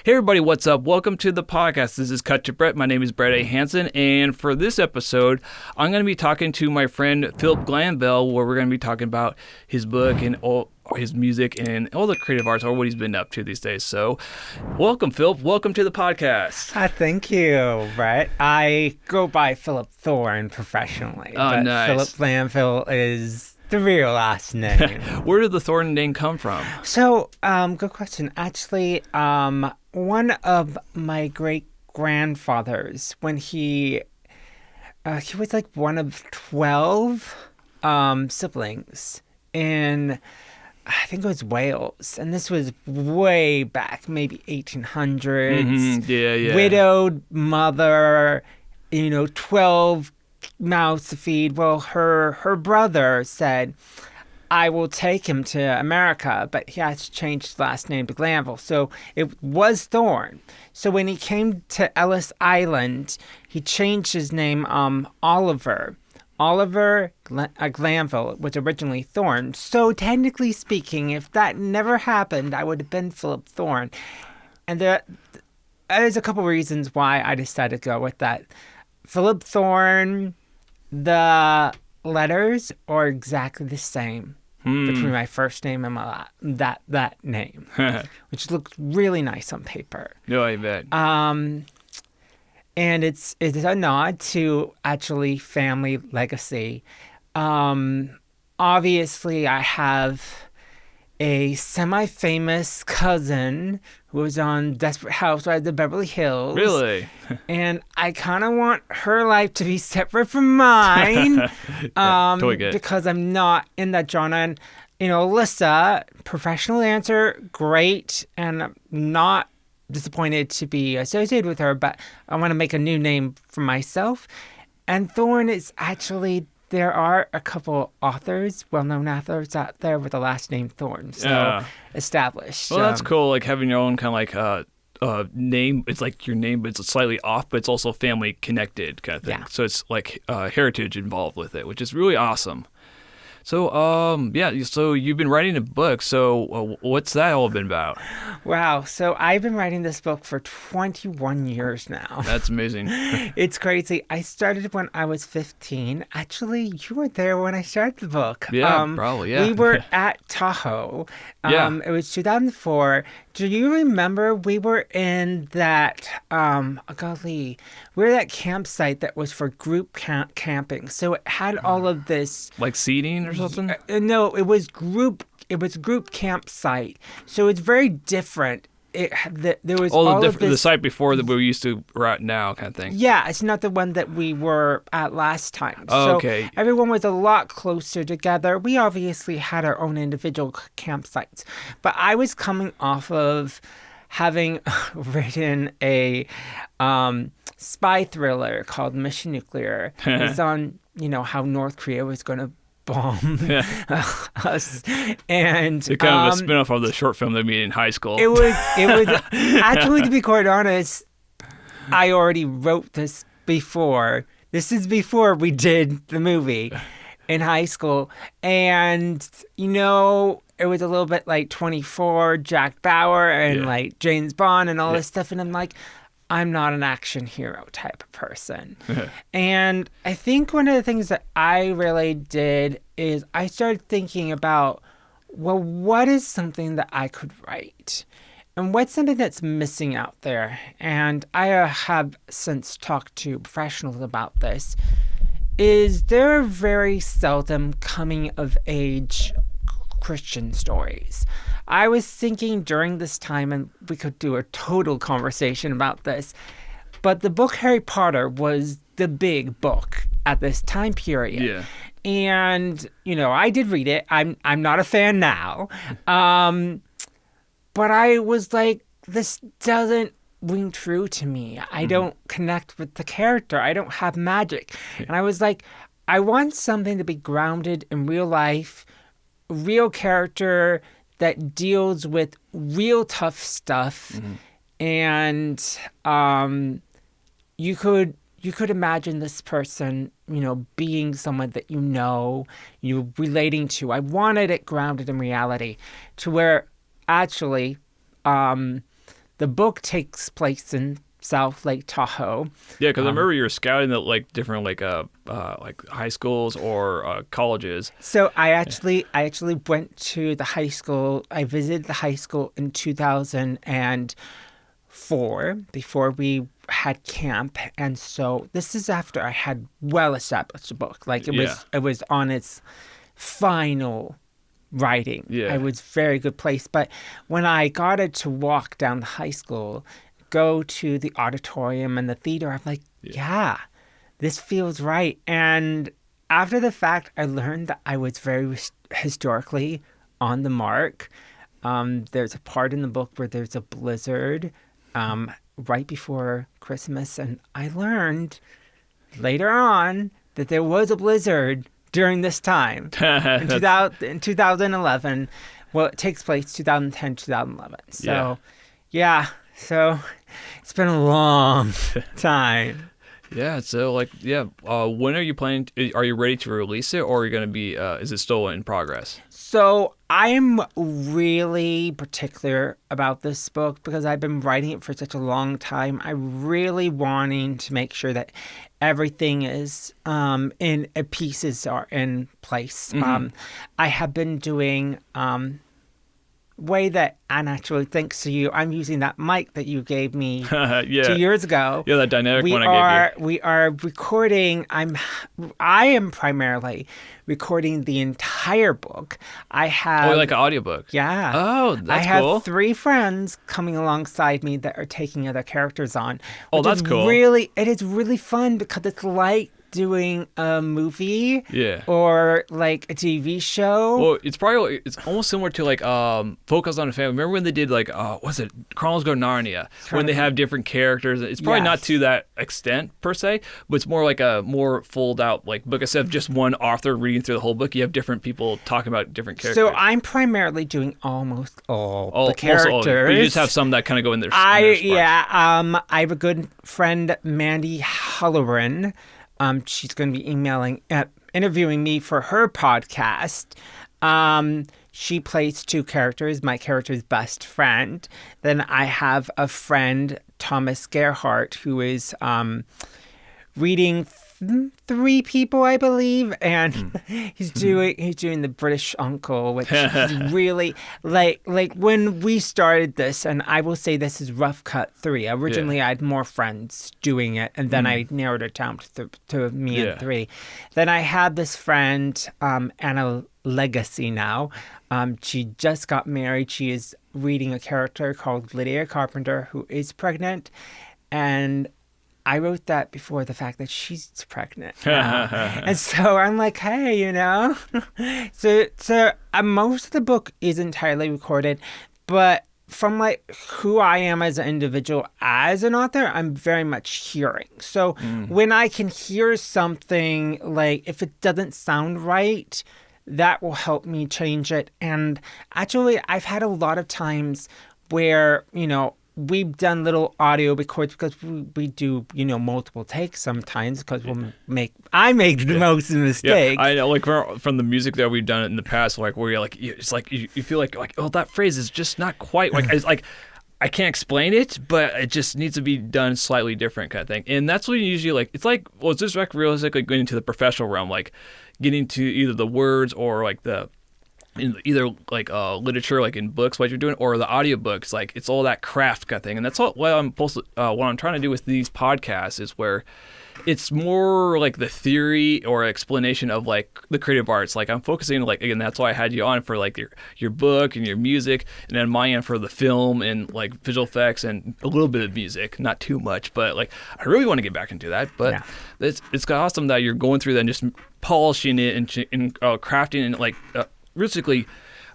Hey everybody, what's up? Welcome to the podcast. This is Cut to Brett. My name is Brett A. Hanson, and for this episode, I'm going to be talking to my friend Philip Glanville, where we're going to be talking about his book and all his music and all the creative arts, or what he's been up to these days. So, welcome, Philip. Welcome to the podcast. Thank you, Brett. I go by Philip Thorne professionally, but nice. Philip Glanville is the real last name. Where did the Thorne name come from? So, good question. Actually, one of my great-grandfathers, when he was like one of 12 siblings in, I think it was Wales, and this was way back, maybe 1800s. Mm-hmm. Yeah. Widowed mother, 12 mouths to feed. Well, her brother said, I will take him to America, but he has to change his last name to Glanville. So it was Thorne. So when he came to Ellis Island, he changed his name Oliver. Oliver Glanville was originally Thorne. So technically speaking, if that never happened, I would have been Philip Thorne. And there's a couple reasons why I decided to go with that. Philip Thorne, the letters are exactly the same between my first name and my that name, which looks really nice on paper. No, I bet. And it's a nod to actually family legacy. Obviously, I have a semi-famous cousin who was on Desperate Housewives of Beverly Hills. Really? And I kind of want her life to be separate from mine. Totally good. Because I'm not in that genre. And, Alyssa, professional dancer, great. And I'm not disappointed to be associated with her, but I want to make a new name for myself. And Thorne is actually... There are a couple authors, well-known authors out there with the last name Thorne, so established. Well, that's cool, like having your own kind of like name. It's like your name, but it's slightly off, but it's also family connected kind of thing. Yeah. So it's like heritage involved with it, which is really awesome. So, so you've been writing a book. So what's that all been about? Wow. So I've been writing this book for 21 years now. That's amazing. It's crazy. I started when I was 15. Actually, you were there when I started the book. Yeah, probably, yeah. We were at Tahoe. It was 2004. Do you remember we were in that, we were at that campsite that was for group camping. So it had all of this. Like seating or something? No, it was group campsite. So it's very different. There was all of this, the site before that we used to right now kind of thing. Yeah, it's not the one that we were at last time. Oh, so okay. Everyone was a lot closer together. We obviously had our own individual campsites, but I was coming off of having written a spy thriller called Mission Nuclear. It's on, how North Korea was going to bomb us, and it's kind of a spin-off of the short film they made in high school. It was actually, to be quite honest, I already wrote this before. This is before we did the movie in high school, and it was a little bit like 24, Jack Bauer, and like James Bond and all this stuff, and I'm like, I'm not an action hero type of person. And I think one of the things that I really did is I started thinking about, well, what is something that I could write? And what's something that's missing out there? And I have since talked to professionals about this. Is there very seldom coming of age Christian stories? I was thinking during this time, and we could do a total conversation about this, but the book Harry Potter was the big book at this time period. Yeah. And, I did read it. I'm not a fan now. But I was like, this doesn't ring true to me. I don't connect with the character. I don't have magic. And I was like, I want something to be grounded in real life, real character that deals with real tough stuff. And you could imagine this person, being someone that you relating to. I wanted it grounded in reality, to where actually the book takes place in South Lake Tahoe. Yeah, because I remember you were scouting at like different like high schools or colleges. So I actually went to the high school. I visited the high school in 2004 before we had camp, and so this is after I had well established a book. Like it was on its final writing. Yeah, it was very good place. But when I got it to walk down the high school, go to the auditorium and the theater, I'm like, yeah, this feels right. And after the fact, I learned that I was very historically on the mark. There's a part in the book where there's a blizzard right before Christmas, and I learned later on that there was a blizzard during this time in 2011. Well, it takes place 2010, 2011. So, yeah. So it's been a long time. Yeah. So when are you planning? Are you ready to release it, or are you going to be? Is it still in progress? So I'm really particular about this book because I've been writing it for such a long time. I'm really wanting to make sure that everything is pieces are in place. I have been doing way that, and actually thanks to you, I'm using that mic that you gave me 2 years ago. Yeah, that dynamic one I gave you. We are recording. I am primarily recording the entire book. I have like an audiobook. Yeah. Oh, that's cool. I cool. have 3 friends coming alongside me that are taking other characters on. Oh, that's cool. It is really fun because it's like doing a movie or like a TV show. Well, it's almost similar to like Focus on a Family. Remember when they did like what's it, Chronicles of Narnia, when they have different characters. It's probably not to that extent per se, but it's more like a more fold out like book instead of just one author reading through the whole book. You have different people talking about different characters. So I'm primarily doing almost all the characters. But you just have some that kind of go in there. I have a good friend, Mandy Halloran. She's going to be interviewing me for her podcast. She plays 2 characters, my character's best friend. Then I have a friend, Thomas Gerhardt, who is reading 3 people, I believe, and he's doing the British uncle, which is really like when we started this, and I will say this is rough cut 3. Originally, I had more friends doing it, and then I narrowed it down to me and 3. Then I had this friend, Anna Legacy now. She just got married. She is reading a character called Lydia Carpenter, who is pregnant, and I wrote that before the fact that she's pregnant now. And so I'm like, hey, So most of the book is entirely recorded, but from like who I am as an individual, as an author, I'm very much hearing. So when I can hear something, like if it doesn't sound right, that will help me change it. And actually, I've had a lot of times where, we've done little audio records because we do, multiple takes sometimes because I make the most mistakes. Yeah, I know, like from the music that we've done in the past, like where you're like, it's like you feel like, oh, that phrase is just not quite like, it's like, I can't explain it, but it just needs to be done slightly different kind of thing. And that's what you usually like. It's like, well, it's just like realistically going into the professional realm, like getting to either the words or like in either like literature, like in books, what you're doing, or the audiobooks, like it's all that craft kind of thing. And that's what I'm trying to do with these podcasts is where it's more like the theory or explanation of like the creative arts. Like I'm focusing like, again, that's why I had you on for like your book and your music, and then my end for the film and like visual effects and a little bit of music, not too much, but like I really want to get back into that. But it's awesome that you're going through that and just polishing it and crafting and like basically,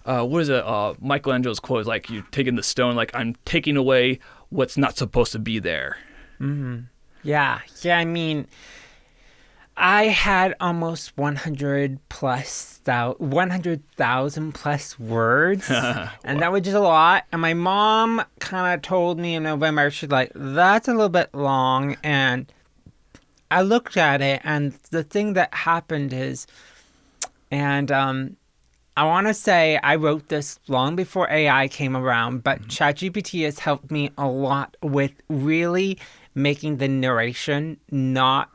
what is it? Michelangelo's quote is like, you're taking the stone, like I'm taking away what's not supposed to be there. Mm-hmm. Yeah. I mean, I had almost 100,000 plus words, and that was just a lot. And my mom kind of told me in November, she's like, that's a little bit long. And I looked at it, and the thing that happened is, and I want to say I wrote this long before AI came around, but ChatGPT has helped me a lot with really making the narration not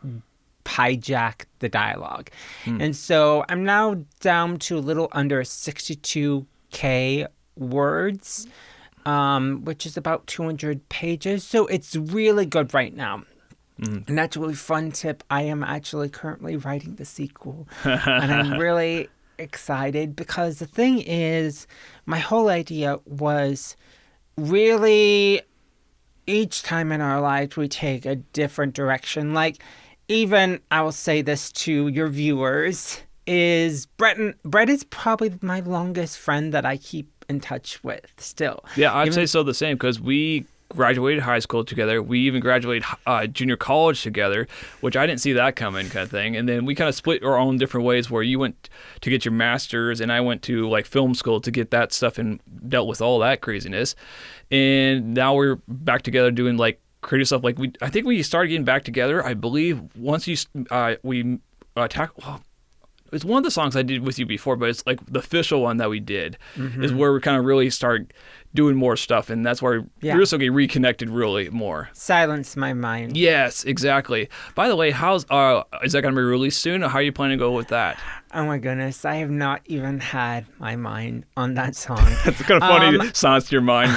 hijack the dialogue. And so I'm now down to a little under 62K words, which is about 200 pages. So it's really good right now. And that's a really fun tip. I am actually currently writing the sequel, and I'm really excited because the thing is, my whole idea was really each time in our lives we take a different direction. Like, even I will say this to your viewers is Brett is probably my longest friend that I keep in touch with still. Yeah, I'd say so the same because we graduated high school together. We even graduated junior college together, which I didn't see that coming kind of thing. And then we kind of split our own different ways where you went to get your master's and I went to like film school to get that stuff and dealt with all that craziness. And now we're back together doing like creative stuff. Like I think we started getting back together, I believe, once we tackled... Well, it's one of the songs I did with you before, but it's like the official one that we did is where we kind of really start doing more stuff, and that's where we really reconnected really more. Silence my mind. Yes, exactly. By the way, is that going to be released soon, or how are you planning to go with that? Oh my goodness, I have not even had my mind on that song. It's kind of funny, silence your mind.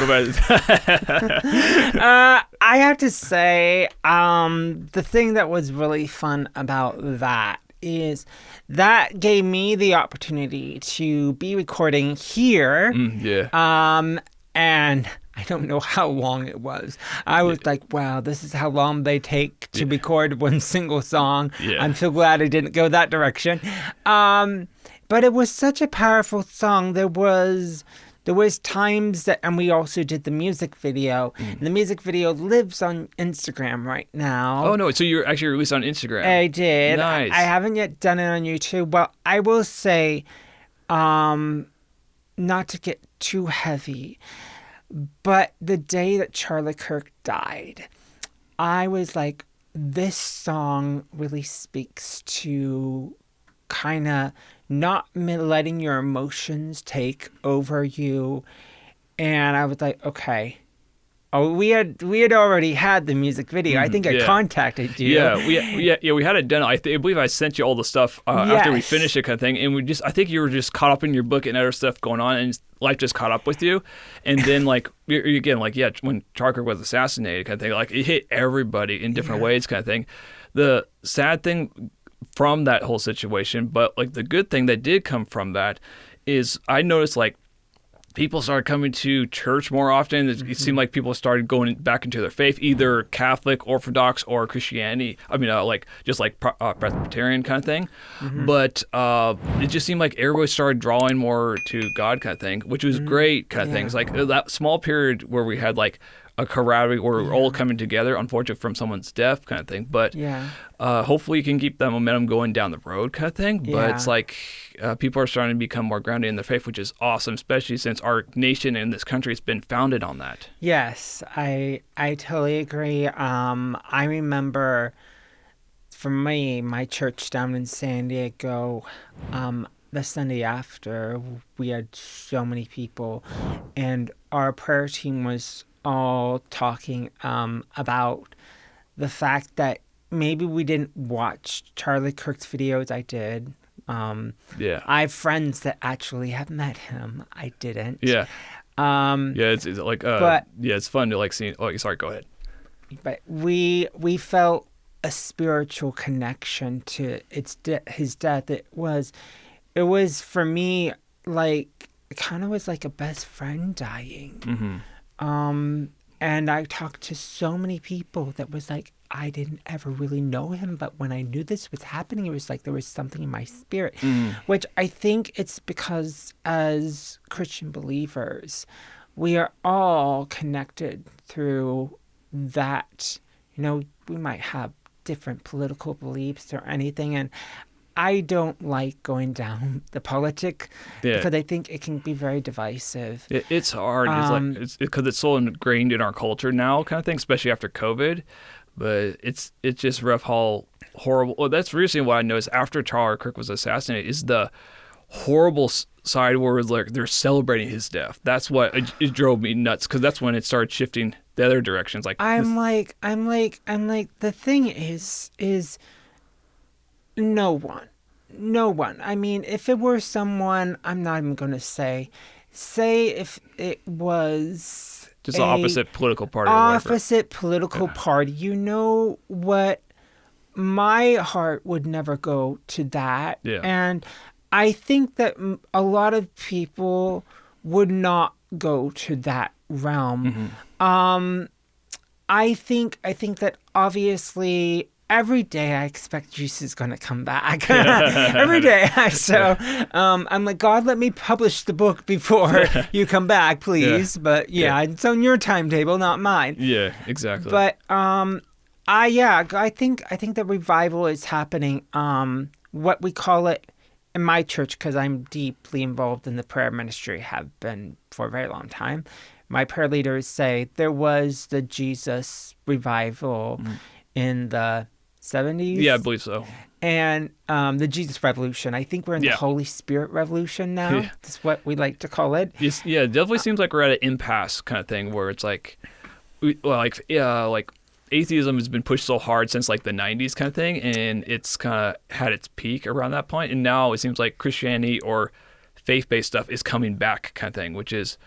I have to say, the thing that was really fun about that is that gave me the opportunity to be recording here. And I don't know how long it was. I was like, wow, this is how long they take to record one single song. I'm so glad I didn't go that direction. But it was such a powerful song. There was times that, and we also did the music video. The music video lives on Instagram right now. Oh, no. So you're actually released on Instagram. I did. Nice. I haven't yet done it on YouTube. Well, I will say, not to get too heavy, but the day that Charlie Kirk died, I was like, this song really speaks to kind of not letting your emotions take over you. And I was like, okay. Oh, we had already had the music video. I think I contacted you. We had it done. I believe I sent you all the stuff after we finished it, kind of thing. And I think you were just caught up in your book and other stuff going on, and life just caught up with you. And then when Charlie Kirk was assassinated, kind of thing, like it hit everybody in different ways, kind of thing. The sad thing from that whole situation, but like the good thing that did come from that is I noticed like people started coming to church more often. It seemed like people started going back into their faith, either Catholic, Orthodox, or Christianity. I mean, Presbyterian kind of thing. But it just seemed like everybody started drawing more to God kind of thing, which was great kind of thing. It's like that small period where we had like a camaraderie where we're all coming together, unfortunately from someone's death kind of thing. But hopefully you can keep that momentum going down the road kind of thing. But it's like people are starting to become more grounded in their faith, which is awesome, especially since our nation and this country has been founded on that. Yes, I totally agree. I remember for me, my church down in San Diego, the Sunday after, we had so many people, and our prayer team was all talking about the fact that maybe we didn't watch Charlie Kirk's videos. I did. I have friends that actually have met him. I didn't. It's like it's fun to like see. Oh, sorry, go ahead. But we felt a spiritual connection to his death. It was for me like it kind of was like a best friend dying. And I talked to so many people that was like, I didn't ever really know him, but when I knew this was happening, it was like there was something in my spirit, which I think it's because as Christian believers, we are all connected through that. You know, we might have different political beliefs or anything, and I don't like going down the politic because I think it can be very divisive. It's hard. It's because it's so ingrained in our culture now, kind of thing, especially after COVID. But it's just rough, horrible. Well, that's recently what I noticed after Charlie Kirk was assassinated is the horrible side where it's like they're celebrating his death. That's what it drove me nuts, because that's when it started shifting the other directions. Like I'm like, the thing is no one. I mean, if it were someone, I'm not even going to say if it was just the opposite political party or opposite political party. You know what? My heart would never go to that. Yeah. And I think that a lot of people would not go to that realm. I think that obviously every day I expect Jesus is going to come back. Every day. So I'm like, God, let me publish the book before you come back, please. Yeah. But it's on your timetable, not mine. Yeah, exactly. But I think that revival is happening. What we call it in my church, because I'm deeply involved in the prayer ministry, have been for a very long time. My prayer leaders say there was the Jesus revival in the 70s. Yeah, I believe so. And the Jesus Revolution. I think we're in the Holy Spirit Revolution now. Yeah. That's what we like to call it. Yeah, it definitely seems like we're at an impasse kind of thing, where it's like, like atheism has been pushed so hard since like the 90s kind of thing, and it's kind of had its peak around that point. And now it seems like Christianity or faith-based stuff is coming back kind of thing, which is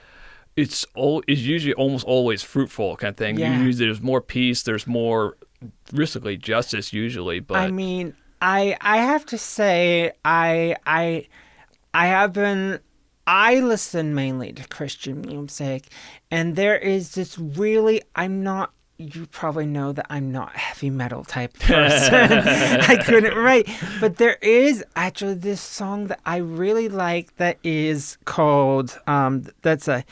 it's usually almost always fruitful kind of thing. Yeah. Usually there's more peace, there's more realistically justice usually. But I mean, I have to say I listen mainly to Christian music, and there is this really, you probably know that I'm not a heavy metal type person. I couldn't write. But there is actually this song that I really like that is called, that's a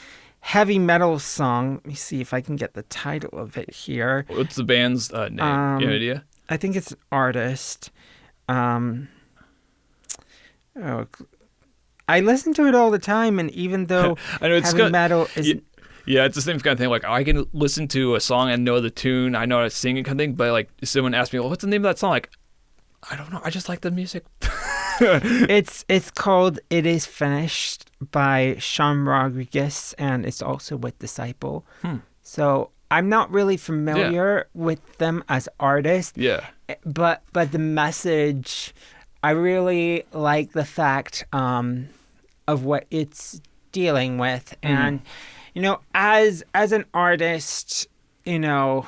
heavy metal song. Let me see if I can get the title of it here. What's the band's name? You have an idea? I think it's an artist. I listen to it all the time, and even though I know it's heavy metal is... Yeah, it's the same kind of thing. Like, I can listen to a song and know the tune, I know how to sing it kind of thing, but like, if someone asks me, well, what's the name of that song? Like, I don't know. I just like the music. It's called It Is Finished by Sean Rodriguez, and it's also with Disciple. So I'm not really familiar with them as artists. Yeah. But the message, I really like the fact of what it's dealing with. And, you know, as an artist, you know,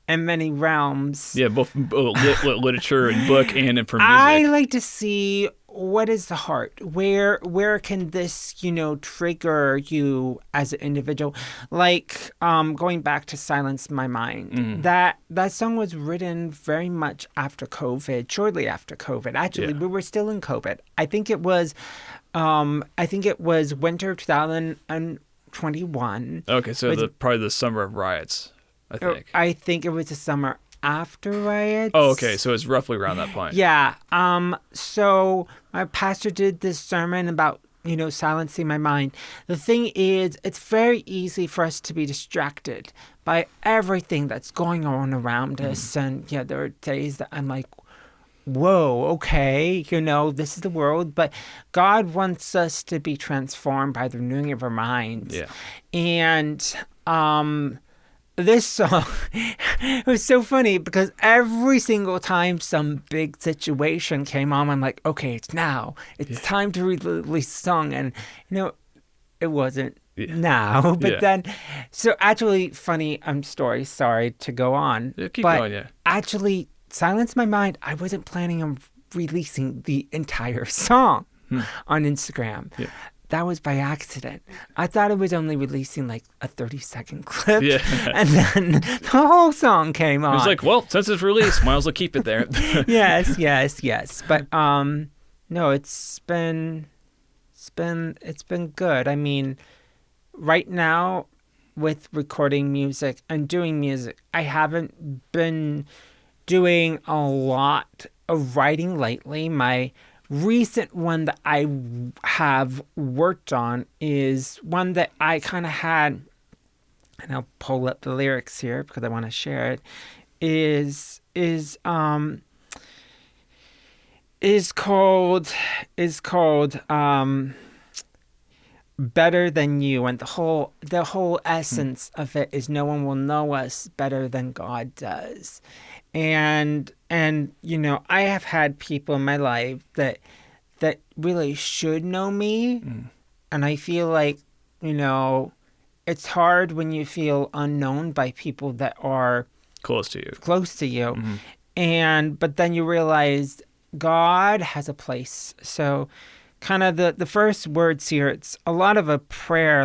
in many realms. Yeah, both literature and book and for music. I like to see what is the heart. Where can this, you know, trigger you as an individual? Like going back to Silence My Mind. That song was written very much after COVID, shortly after COVID. Actually, we were still in COVID. I think it was winter 2021. Okay, so probably the summer of riots. I think it was the summer after riots. Oh, okay. So it's roughly around that point. Yeah. So my pastor did this sermon about, you know, silencing my mind. The thing is, it's very easy for us to be distracted by everything that's going on around us. And yeah, there are days that I'm like, whoa, okay, you know, this is the world. But God wants us to be transformed by the renewing of our minds. Yeah. And, this song, it was so funny because every single time some big situation came on, I'm like, okay, it's now. It's time to release the song. And, you know, it wasn't now. But then, so actually, funny story, sorry to go on. Yeah, keep going, actually, Silence My Mind, I wasn't planning on releasing the entire song on Instagram. Yeah. That was by accident. I thought it was only releasing like a 30-second clip. Yeah. And then the whole song came on. It was like, well, since it's released, might as well keep it there. Yes. But no, it's been good. I mean, right now with recording music and doing music, I haven't been doing a lot of writing lately. My recent one that I have worked on is one that I kind of had, and I'll pull up the lyrics here because I want to share it, is called better than you, and the whole essence of it is no one will know us better than God does. And I have had people in my life that really should know me, and I feel like, it's hard when you feel unknown by people that are close to you. But then you realize God has a place. So kind of the first words here, it's a lot of a prayer,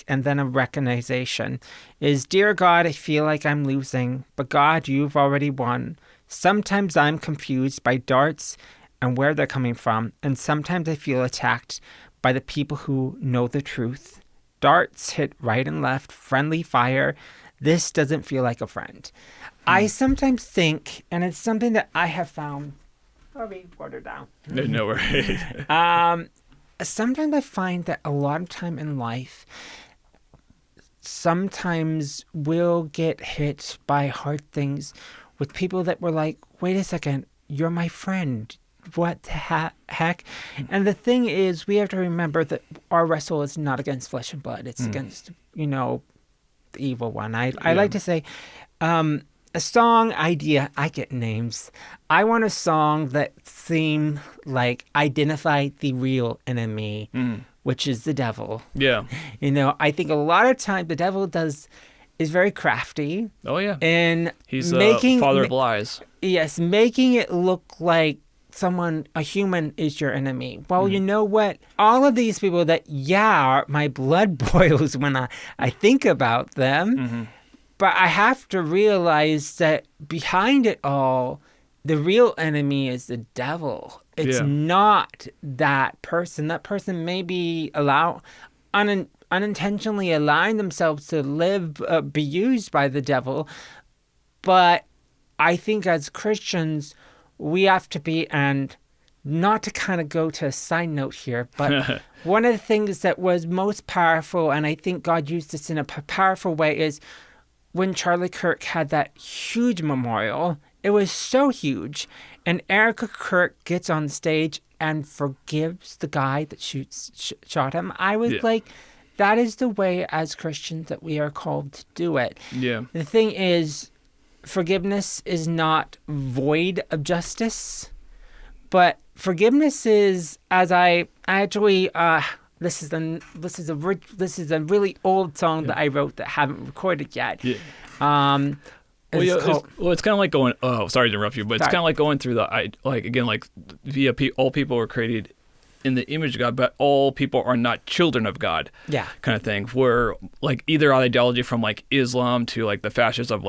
and then a recognition is, Dear God, I feel like I'm losing, but God, you've already won. Sometimes I'm confused by darts and where they're coming from, and sometimes I feel attacked by the people who know the truth. Darts hit right and left, friendly fire. This doesn't feel like a friend. I sometimes think, and it's something that I have found. Sorry, water down. No worries. Sometimes I find that a lot of time in life, sometimes we'll get hit by hard things with people that were like, wait a second, you're my friend. What the heck? And the thing is, we have to remember that our wrestle is not against flesh and blood. It's against, the evil one. I like to say, a song idea, I get names. I want a song that seem like identify the real enemy, which is the devil. Yeah. I think a lot of times the devil is very crafty. Oh, yeah. And he's the father of lies. Yes, making it look like a human is your enemy. Well, you know what? All of these people that, my blood boils when I think about them. But I have to realize that behind it all, the real enemy is the devil. It's not that person. That person may be unintentionally allowing themselves to be used by the devil. But I think as Christians, we have to be, and not to kind of go to a side note here, but one of the things that was most powerful, and I think God used this in a powerful way, is when Charlie Kirk had that huge memorial. It was so huge, and Erica Kirk gets on stage and forgives the guy that shot him. I was like, that is the way as Christians that we are called to do it. Yeah. The thing is, forgiveness is not void of justice, but forgiveness is, as I actually this is a really old song that I wrote that I haven't recorded yet. Yeah. It's kind of like going. Oh, sorry to interrupt you, but it's kind of like going through all people were created in the image of God, but all people are not children of God. Yeah. Kind of thing. Where either ideology from Islam to the fascists of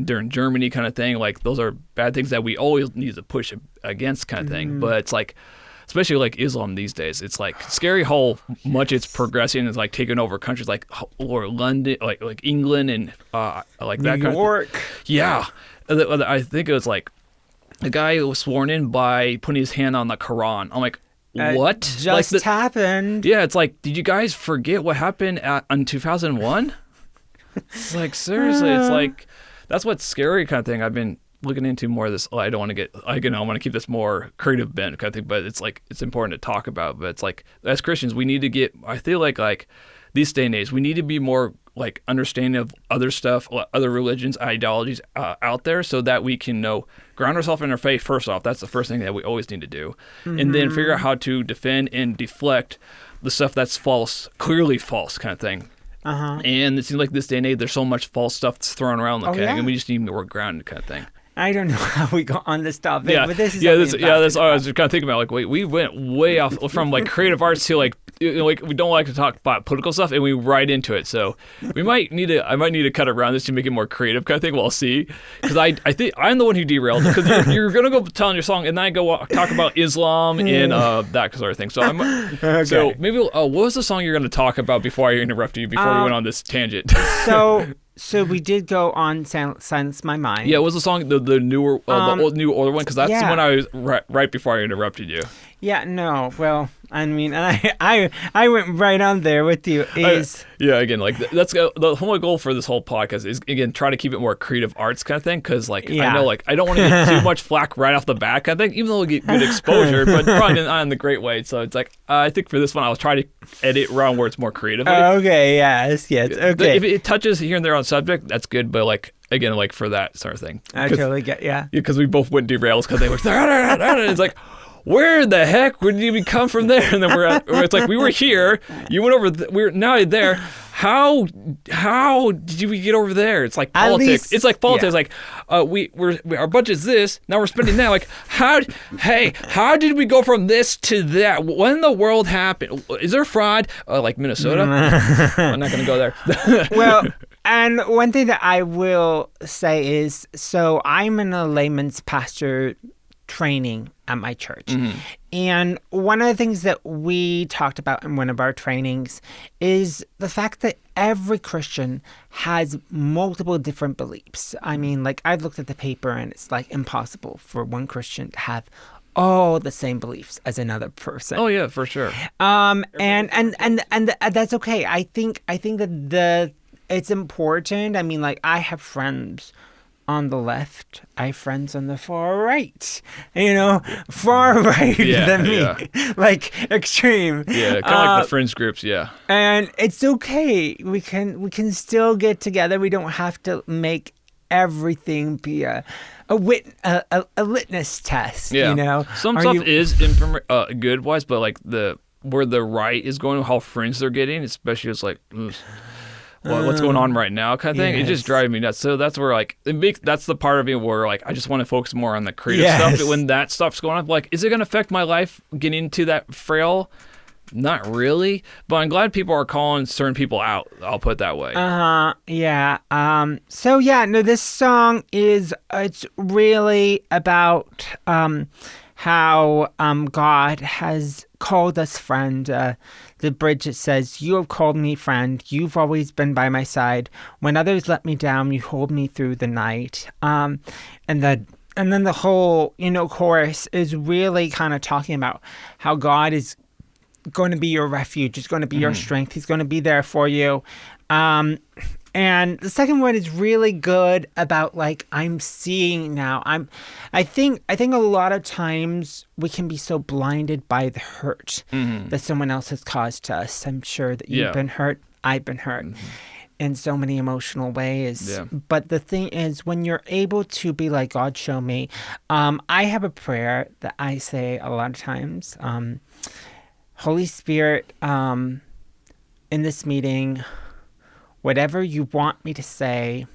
during Germany kind of thing. Those are bad things that we always need to push against kind of thing. But it's especially Islam these days, it's scary how much it's progressing. It's taking over countries or London, like England and New that kind York. of thing. Yeah. I think it was a guy was sworn in by putting his hand on the Quran. I'm like, what? Just happened. Yeah, it's did you guys forget what happened in 2001? It's seriously, it's that's what's scary kind of thing. I've been looking into more of this. I don't want to get, I want to keep this more creative bent kind of thing, but it's it's important to talk about. But it's as Christians, we need to get, I feel like these day and age, we need to be more understanding of other stuff, other religions, ideologies out there, so that we can ground ourselves in our faith first off. That's the first thing that we always need to do. And then figure out how to defend and deflect the stuff that's false, clearly false kind of thing. And it seems like this day and age, there's so much false stuff that's thrown around, and we just need more grounded kind of thing. I don't know how we got on this topic, but this is that's I was just kind of thinking about. We went way off from creative arts to we don't like to talk about political stuff, and we right into it. So I might need to cut around this to make it more creative kind of thing. We'll see, because I think I'm the one who derailed it, because you're gonna go telling your song, and then I go talk about Islam and that sort of thing. So okay. So maybe what was the song you're gonna talk about before I interrupted you? Before we went on this tangent. So we did go on Silence My Mind. Yeah, it was the song, the newer, the new older one, because that's the one I was right before I interrupted you. Yeah, no, well, I mean, I went right on there with you. Again, that's the whole goal for this whole podcast is, again, try to keep it more creative arts kind of thing, because I know I don't want to get too much flack right off the bat kind of thing, even though we get good exposure, but probably not in the great way. So it's I think for this one I'll try to edit around where it's more creative. Okay, yes, okay. If it touches here and there on subject, that's good. But like again, like for that sort of thing, I totally get, yeah. Because we both went derails because they were. It's like, where the heck would you come from there? And then it's like we were here, you went over. We're now there. How did we get over there? It's like politics. It's like politics. Yeah. Like our budget's this. Now we're spending that. Like how did we go from this to that? When the world happened? Is there fraud? Like Minnesota? I'm not gonna go there. Well, and one thing that I will say is, so I'm in a layman's pastor training at my church. Mm-hmm. And one of the things that we talked about in one of our trainings is the fact that every Christian has multiple different beliefs. I mean, like, I've looked at the paper and it's like impossible for one Christian to have all the same beliefs as another person. Oh yeah, for sure. And that's okay. I think that it's important. I mean, like, I have friends on the left, I have friends on the far right, far right than me, like extreme. Yeah, kind of like the fringe groups, yeah. And it's okay. We can still get together. We don't have to make everything be a litmus test. Yeah. Some stuff is good wise, but like where the right is going, how fringe they're getting, especially it's like. What's going on right now kind of thing. It just drives me nuts. So that's where like that's the part of me where like I just want to focus more on the creative stuff. But when that stuff's going on, like, is it going to affect my life getting into that frail? Not really, but I'm glad people are calling certain people out. I'll put it that way. Yeah. So yeah, no, this song it's really about how God has called us friend. The bridge, it says, "You have called me friend. You've always been by my side. When others let me down, you hold me through the night." And then the whole, chorus is really kind of talking about how God is going to be your refuge. He's going to be your strength. He's going to be there for you. And the second one is really good about, like, I'm seeing now. I think a lot of times we can be so blinded by the hurt that someone else has caused to us. I'm sure that you've been hurt. I've been hurt in so many emotional ways. Yeah. But the thing is, when you're able to be like, God, show me. I have a prayer that I say a lot of times. Holy Spirit, in this meeting, whatever you want me to say,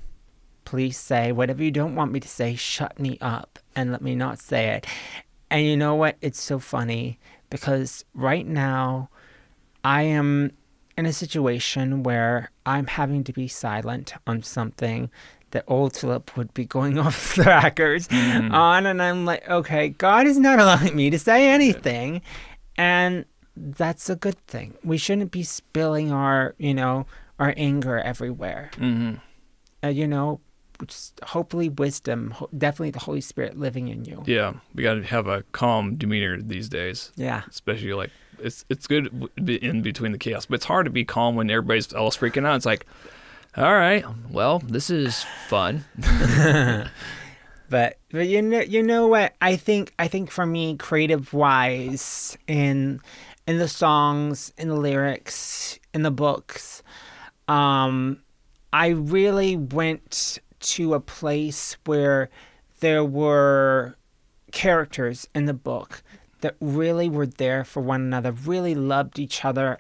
please say. Whatever you don't want me to say, shut me up and let me not say it. And you know what? It's so funny because right now I am in a situation where I'm having to be silent on something that old Philip would be going off the crackers on. And I'm like, okay, God is not allowing me to say anything. And that's a good thing. We shouldn't be spilling our anger everywhere. Hopefully wisdom, definitely the Holy Spirit living in you. Yeah, we got to have a calm demeanor these days. Yeah. Especially like, it's good in between the chaos, but it's hard to be calm when everybody's else freaking out. It's like, all right, well, this is fun. But you know what? I think for me, creative wise, in the songs, in the lyrics, in the books, I really went to a place where there were characters in the book that really were there for one another, really loved each other.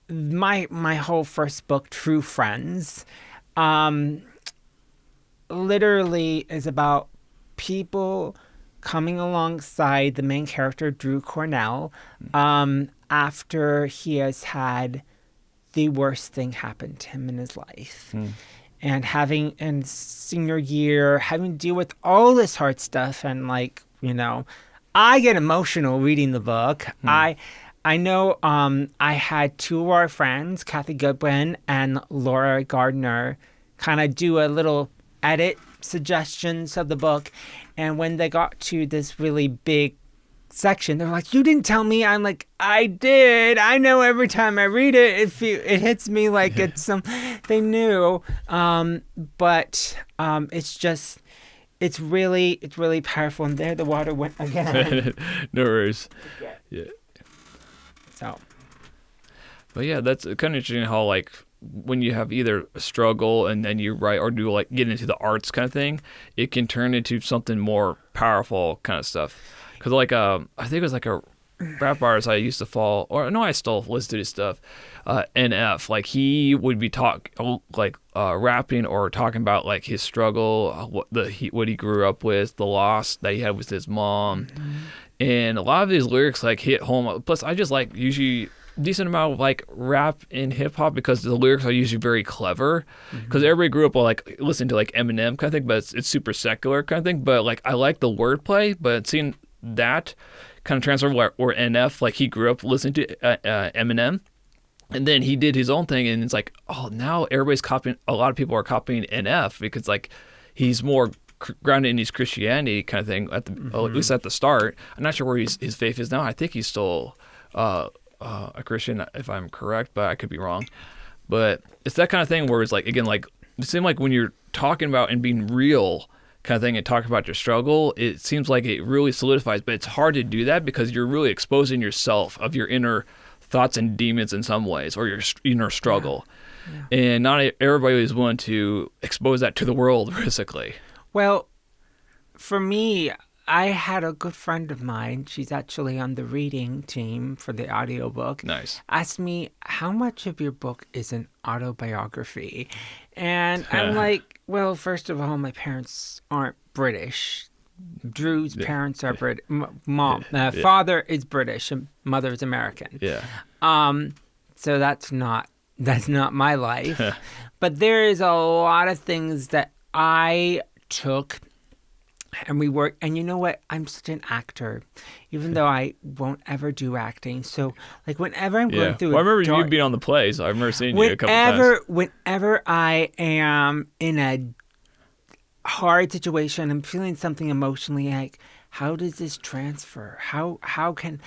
My whole first book, True Friends, literally is about people coming alongside the main character, Drew Cornell, after he has had the worst thing happen to him in his life. And having in senior year, having to deal with all this hard stuff. And I get emotional reading the book. I know I had two of our friends, Kathy Goodwin and Laura Gardner, kind of do a little edit suggestions of the book. And when they got to this really big section, they're like, "You didn't tell me." I'm like, "I did. I know every time I read it, it hits me like it's something new." But it's really powerful. And there the water went again. No worries. Yeah. So, but yeah, that's kind of interesting how like when you have either a struggle and then you write or do like get into the arts kind of thing, it can turn into something more powerful kind of stuff. Because like I think it was like a rap artist I used to follow, or no, I still listen to his stuff. NF, like he would be rapping or talking about like his struggle, what he grew up with, the loss that he had with his mom, and a lot of his lyrics like hit home. Plus, I just like usually decent amount of like rap and hip hop because the lyrics are usually very clever. Because everybody grew up like listening to like Eminem kind of thing, but it's super secular kind of thing. But like I like the wordplay, but seeing that kind of transfer where NF, like he grew up listening to Eminem, and then he did his own thing, and it's like, oh, now everybody's copying. A lot of people are copying NF because like he's more grounded in his Christianity kind of thing at least at the start. I'm not sure where his faith is now. I think he's still a Christian, if I'm correct, but I could be wrong. But it's that kind of thing where it's like, again, like it seems like when you're talking about and being real kind of thing and talking about your struggle, it seems like it really solidifies, but it's hard to do that because you're really exposing yourself of your inner thoughts and demons in some ways, or your inner struggle. Yeah. And not everybody is willing to expose that to the world, basically. Well, for me, I had a good friend of mine, she's actually on the reading team for the audiobook. Nice. Asked me, how much of your book is an autobiography? And I'm like, well, first of all, my parents aren't British. Drew's parents are British. Father is British and mother is American. Yeah. So that's not my life. But there is a lot of things that I took and we work, and you know what? I'm such an actor, even though I won't ever do acting. So, like, whenever I'm going through, I remember you being on the plays. I remember seeing you a couple times. Whenever I am in a hard situation, I'm feeling something emotionally. Like, how does this transfer? How can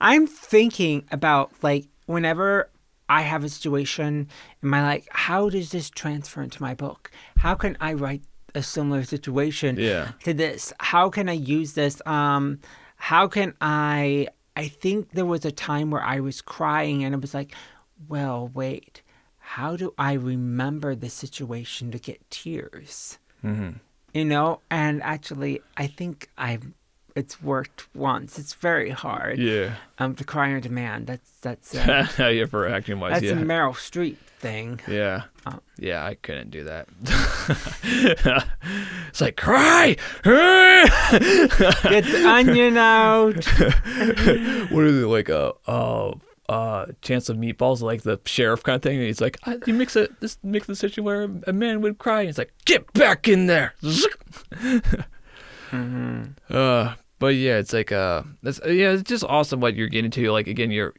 I'm thinking about like whenever I have a situation in my life, how does this transfer into my book? How can I write a similar situation to this? How can I use this? How can I think there was a time where I was crying and it was like, well, wait, how do I remember the situation to get tears? Mm-hmm. You know, and actually, I think it's worked once. It's very hard. Yeah. To cry on demand. That's yeah, for acting wise. That's a Meryl Streep thing. Yeah. Yeah, I couldn't do that. It's like, cry! Get the onion out. What is it, like Chance of Meatballs, like the sheriff kind of thing? And he's like, you mix the situation where a man would cry. And he's like, get back in there. Mm-hmm. But yeah, it's like it's just awesome what you're getting to. Like again, you're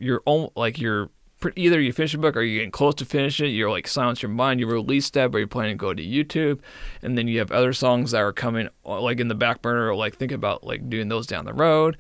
either you finish a book or you're getting close to finish it. You're like silence your mind. You release that, but you're planning to go to YouTube, and then you have other songs that are coming like in the back burner, or like think about like doing those down the road.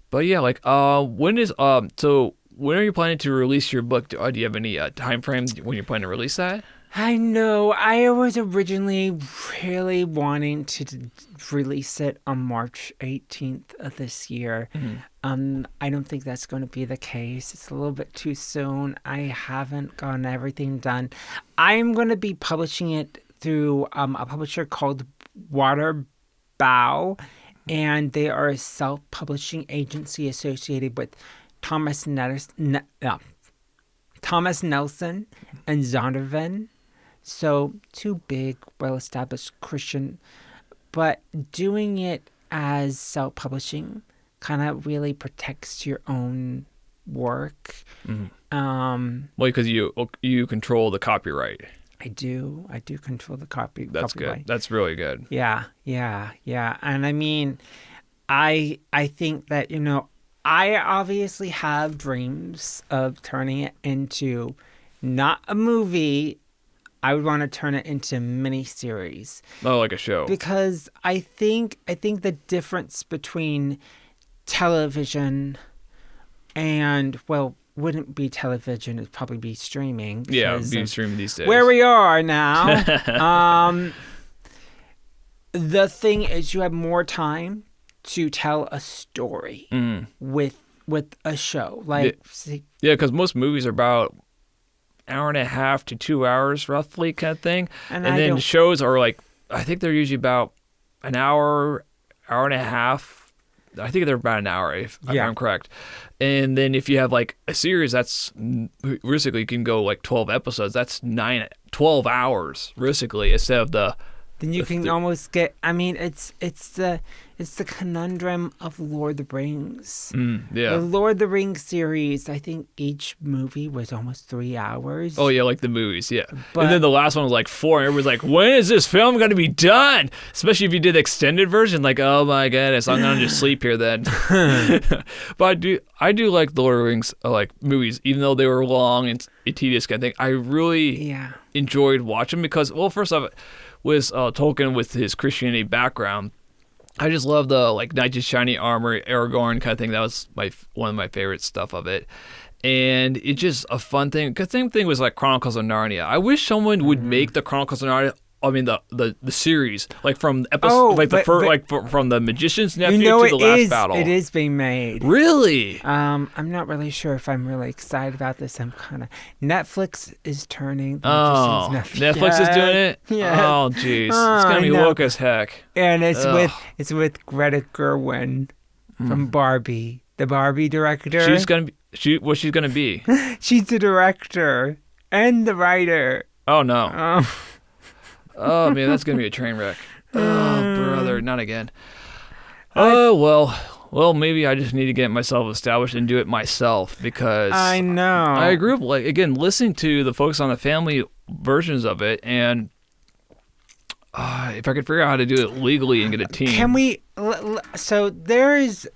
But yeah, like when are you planning to release your book? Do you have any time frame when you're planning to release that? I know. I was originally really wanting to release it on March 18th of this year. Mm-hmm. I don't think that's going to be the case. It's a little bit too soon. I haven't gotten everything done. I'm going to be publishing it through a publisher called Waterbow, and they are a self-publishing agency associated with Thomas Nelson and Zondervan. So, two big, well-established Christian, but doing it as self-publishing kind of really protects your own work. Mm-hmm. Well, because you control the copyright. I do control the copyright. That's good. That's really good. Yeah. And I mean, I think that, you know, I obviously have dreams of turning it into not a movie. I would want to turn it into a miniseries. Oh, like a show. Because I think the difference between television and, well, wouldn't be television, it'd probably be streaming. Yeah, it'd be streaming these days. Where we are now. The thing is, you have more time to tell a story with with a show. Like, Yeah, because most movies are about hour and a half to 2 hours roughly kind of thing. And then shows are like, I think they're usually about an hour, hour and a half. I think they're about an hour if I'm correct. And then if you have like a series, that's realistically, you can go like 12 episodes. That's 12 hours realistically instead of the. Then you can almost get. I mean, it's the conundrum of Lord of the Rings. The Lord of the Rings series. I think each movie was almost 3 hours. Oh yeah, like the movies, yeah. But, and then the last one was like 4, and everyone's like, "When is this film going to be done?" Especially if you did the extended version, like, "Oh my goodness, I'm gonna just sleep here then." But I do like the Lord of the Rings like movies, even though they were long and tedious kind of thing. I really enjoyed watching because, well, first off, with Tolkien with his Christianity background, I just love the like knights in shiny armor, Aragorn kind of thing. That was one of my favorite stuff of it, and it's just a fun thing. Cause same thing was like Chronicles of Narnia. I wish someone would make the Chronicles of Narnia. I mean the series like from episode from the Magician's Nephew to the last battle. It is being made. Really? I'm not really sure if I'm really excited about this. I'm kind of Netflix is turning. Netflix is doing it. Yeah. Oh jeez, it's gonna be woke as heck. And it's with Greta Gerwig from Barbie, the Barbie director. She's gonna be. She's the director and the writer. Oh no. Oh man, that's gonna be a train wreck. Oh brother, not again. Oh well, maybe I just need to get myself established and do it myself because I know. I grew up like again listening to the Focus on the Family versions of it, and if I could figure out how to do it legally and get a team. Can we? So there is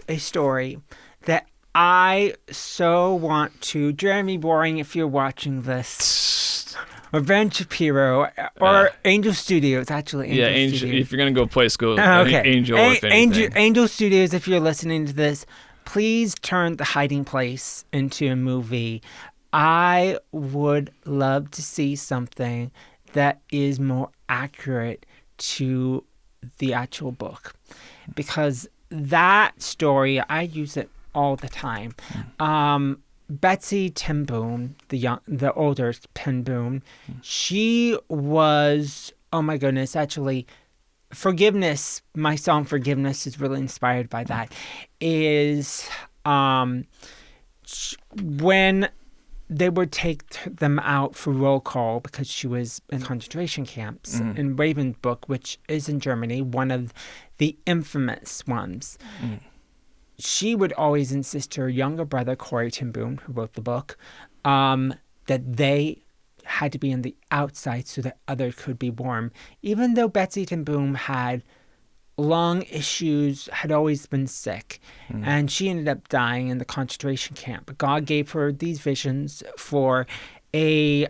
a story that I so want to. Jeremy Boring, if you're watching this. Or Ben Shapiro, or Angel Studios, actually. Angel Studios. If you're going to go play school, Angel, if anything. Angel Studios, if you're listening to this, please turn The Hiding Place into a movie. I would love to see something that is more accurate to the actual book. Because that story, I use it all the time. Betsy Ten Boom, the older Ten Boom, she was, oh my goodness, actually, Forgiveness, my song Forgiveness is really inspired by that, is when they would take them out for roll call because she was in concentration camps in Ravensbrück, which is in Germany, one of the infamous ones. She would always insist to her younger brother, Corey Ten Boom, who wrote the book, that they had to be on the outside so that others could be warm. Even though Betsy Ten Boom had lung issues, had always been sick, and she ended up dying in the concentration camp. But God gave her these visions for a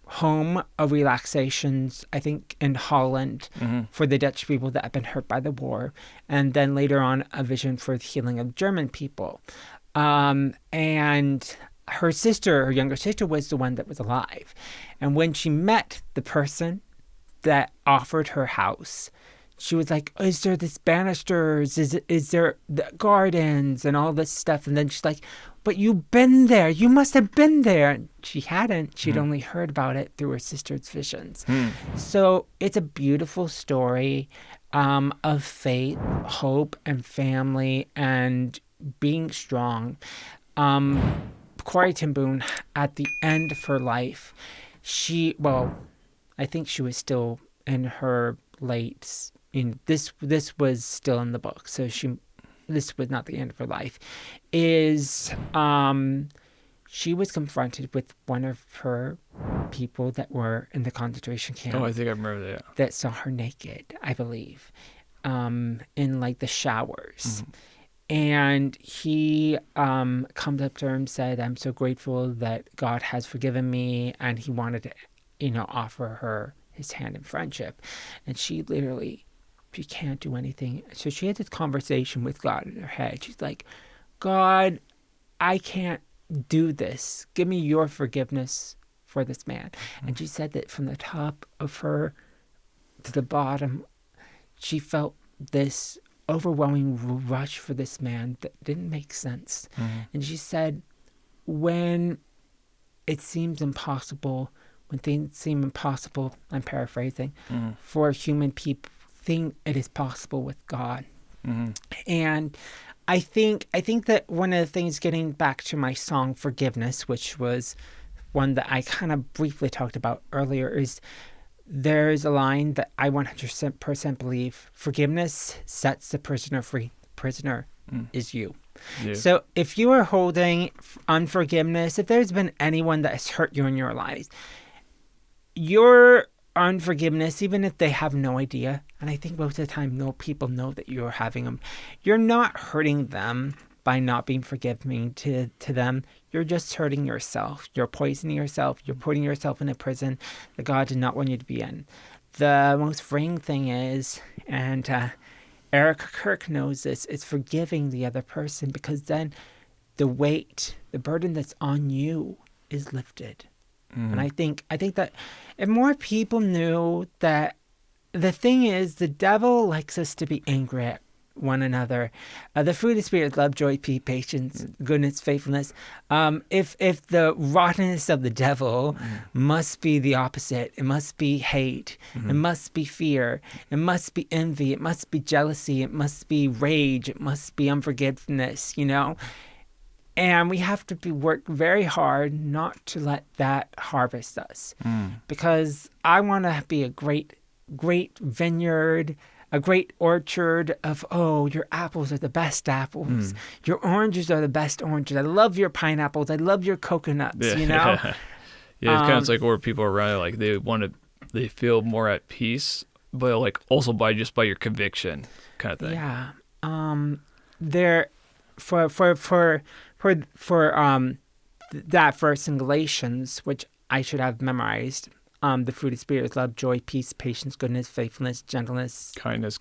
home of relaxations, I think in Holland, for the Dutch people that had been hurt by the war, and then later on a vision for the healing of German people. And her younger sister, was the one that was alive. And when she met the person that offered her house, she was like, is there this banisters? Is there the gardens and all this stuff? And then she's like, but you've been there. You must have been there. And she hadn't. She'd only heard about it through her sister's visions. So it's a beautiful story of faith, hope, and family, and being strong. Corrie ten Boom, at the end of her life, I think she was still in her late. This was still in the book, so this was not the end of her life. She was confronted with one of her people that were in the concentration camp. Oh, I think I remember that. That saw her naked, I believe, in like the showers. And he comes up to her and said, I'm so grateful that God has forgiven me. And he wanted to, offer her his hand in friendship. And she can't do anything. So she had this conversation with God in her head. She's like, God, I can't do this. Give me your forgiveness for this man. And she said that from the top of her to the bottom, she felt this overwhelming rush for this man that didn't make sense. And she said, when it seems impossible, when things seem impossible, I'm paraphrasing, for human people, think it is possible with God. And I think that one of the things, getting back to my song Forgiveness, which was one that I kind of briefly talked about earlier, is there's a line that I 100% believe: forgiveness sets the prisoner free. The prisoner is you. Yeah. So if you are holding unforgiveness, if there's been anyone that has hurt you in your life, your unforgiveness, even if they have no idea, and I think most of the time no people know that you're having them, you're not hurting them by not being forgiving to them. You're just hurting yourself. You're poisoning yourself. You're putting yourself in a prison that God did not want you to be in. The most freeing thing is, and Eric Kirk knows this, is forgiving the other person, because then the weight, the burden that's on you is lifted. And I think that if more people knew that, the thing is, the devil likes us to be angry at one another. The fruit of the Spirit is love, joy, peace, patience, goodness, faithfulness. If the rottenness of the devil must be the opposite, it must be hate, it must be fear, it must be envy, it must be jealousy, it must be rage, it must be unforgiveness, And we have to work very hard not to let that harvest us. Because I want to be a great vineyard, a great orchard of, your apples are the best apples. Your oranges are the best oranges. I love your pineapples. I love your coconuts, Yeah, it's kind of like where people are around, like they feel more at peace, but like also by your conviction kind of thing. Yeah. There, for that verse in Galatians, which I should have memorized, the fruit of the Spirit is love, joy, peace, patience, goodness, faithfulness, gentleness, kindness,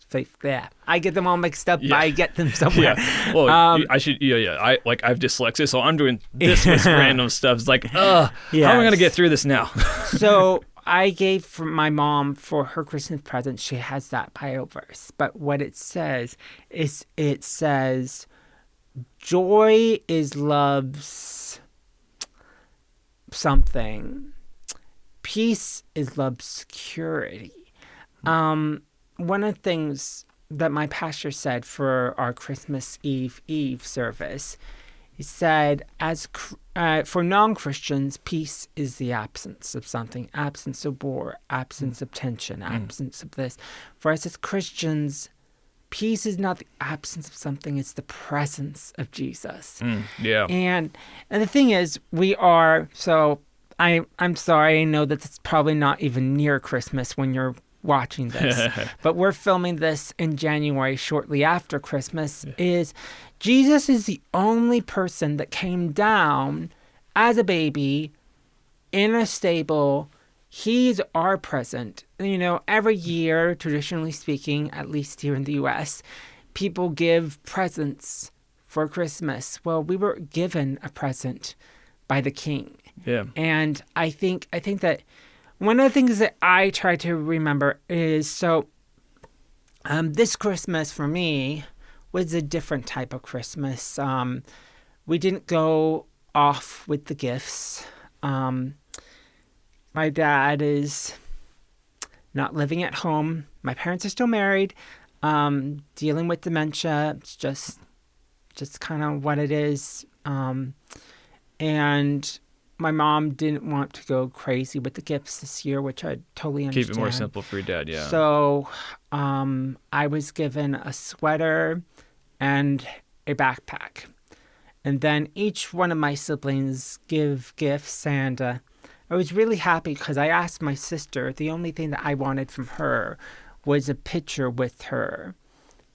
faith. Yeah, I get them all mixed up. Yeah. I get them somewhere. Yeah. Well, I should. Yeah. I have dyslexia, so I'm doing this with random stuff. It's like, how am I gonna get through this now? So I gave for my mom, for her Christmas present, she has that Bible verse. But what it says is, joy is love's something. Peace is love's security. One of the things that my pastor said for our Christmas Eve service, he said, for non-Christians, peace is the absence of something, absence of war, absence of tension, absence of this. For us as Christians, peace is not the absence of something, it's the presence of Jesus. Yeah. And the thing is, I'm sorry, I know that it's probably not even near Christmas when you're watching this, but we're filming this in January, shortly after Christmas. Jesus is the only person that came down as a baby in a stable. He's our present. Every year, traditionally speaking, at least here in the U.S., people give presents for Christmas. Well, we were given a present by the King. Yeah. And I think that one of the things that I try to remember is, this Christmas for me was a different type of Christmas. We didn't go off with the gifts. My dad is not living at home. My parents are still married, dealing with dementia. It's just kind of what it is. And my mom didn't want to go crazy with the gifts this year, which I totally understand. Keep it more simple for your dad, yeah. So I was given a sweater and a backpack. And then each one of my siblings give gifts, and I was really happy because I asked my sister, the only thing that I wanted from her was a picture with her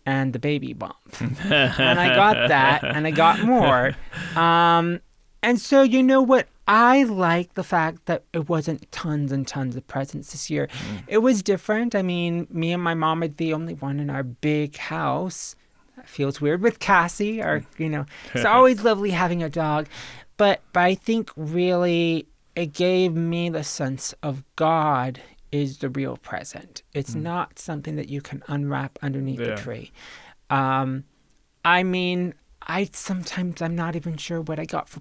and the baby bump. And I got that, and I got more. And so, you know what? I like the fact that it wasn't tons and tons of presents this year. It was different. I mean, me and my mom are the only one in our big house. That feels weird with Cassie, it's always lovely having a dog. But I think really it gave me the sense of God is the real present. It's not something that you can unwrap underneath the Yeah. tree. I mean, I'm not even sure what I got for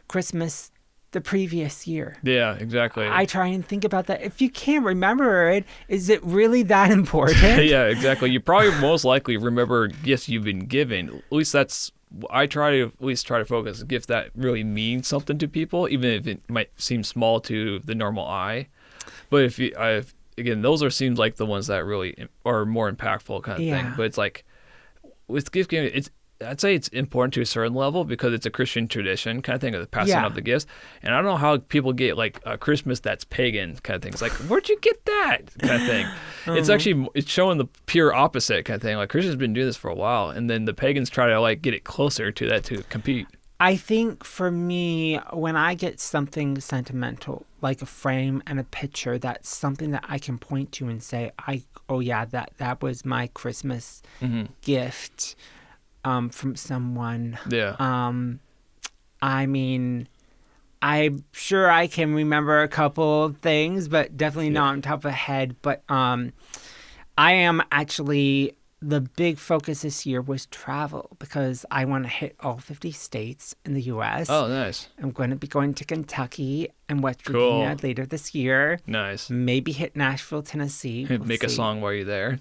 Christmas the previous year. Yeah, exactly. I try and think about that. If you can't remember it, is it really that important? Yeah, exactly. You probably most likely remember gifts you've been given. At least I try to at least try to focus on gifts that really mean something to people, even if it might seem small to the normal eye. But again, those seems like the ones that really are more impactful kind of Yeah. thing. But it's like with gift giving, I'd say it's important to a certain level because it's a Christian tradition kind of thing of the passing Yeah. of the gifts. And I don't know how people get like a Christmas that's pagan kind of thing. It's like, where'd you get that kind of thing? It's showing the pure opposite kind of thing. Like Christians have been doing this for a while, and then the pagans try to like get it closer to that to compete. I think for me, when I get something sentimental, like a frame and a picture, that's something that I can point to and say, that was my Christmas gift from someone. Yeah. I mean, I'm sure I can remember a couple of things, but definitely not on top of the head. But I am actually, the big focus this year was travel because I want to hit all 50 states in the U.S. Oh, nice. I'm going to be going to Kentucky and West Cool. Virginia later this year. Nice. Maybe hit Nashville, Tennessee. We'll Make a see. song while you're there.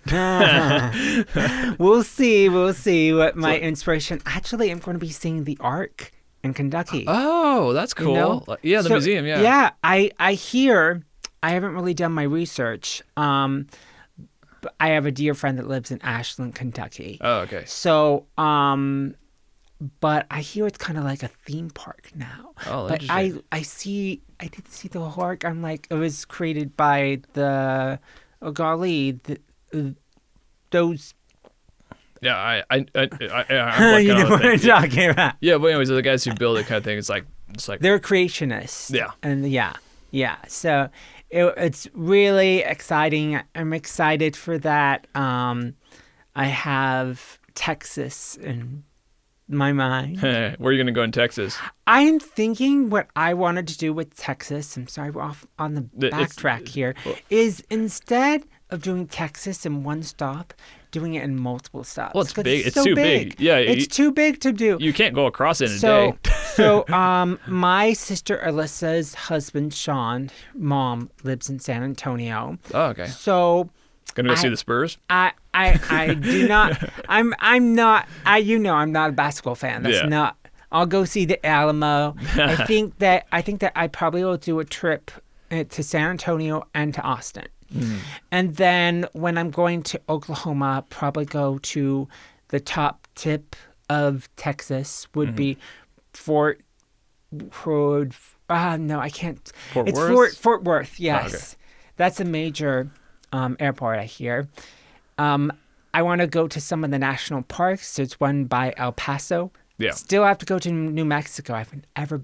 We'll see what my inspiration. Actually, I'm going to be seeing the Ark in Kentucky. Oh, that's cool. know? Yeah, the So, museum, yeah. Yeah, I hear, I haven't really done my research. But I have a dear friend that lives in Ashland, Kentucky. Oh, okay. So, but I hear it's kind of like a theme park now. Oh, but interesting. I did see the whole arc. I'm like, it was created by those. Yeah, I'm You blanking know on what the I'm thing. Yeah. talking about. Yeah, but anyways, the guys who build it kind of thing, it's like They're creationists. Yeah. And yeah. So it's really exciting. I'm excited for that. I have Texas in my mind. where are you gonna go in Texas? I'm thinking what I wanted to do with Texas, I'm sorry, we're off on the It's- backtrack here, is instead of doing Texas in one stop, doing it in multiple stops. Well, it's 'Cause big. It's so too big. Yeah, it's too big to do. You can't go across it in a So, day. my sister Alyssa's husband, Sean, mom, lives in San Antonio. Oh, okay. So Gonna go see the Spurs? I do not. I'm not. I'm not a basketball fan. That's Yeah. not. I'll go see the Alamo. I think that I probably will do a trip to San Antonio and to Austin, and then when I'm going to Oklahoma, probably go to the top tip of Texas would be Fort. No, I can't. Fort it's Worth? Fort Worth. Yes, okay. That's a major airport. I hear. I want to go to some of the national parks. There's one by El Paso. Yeah. Still have to go to New Mexico. I haven't ever.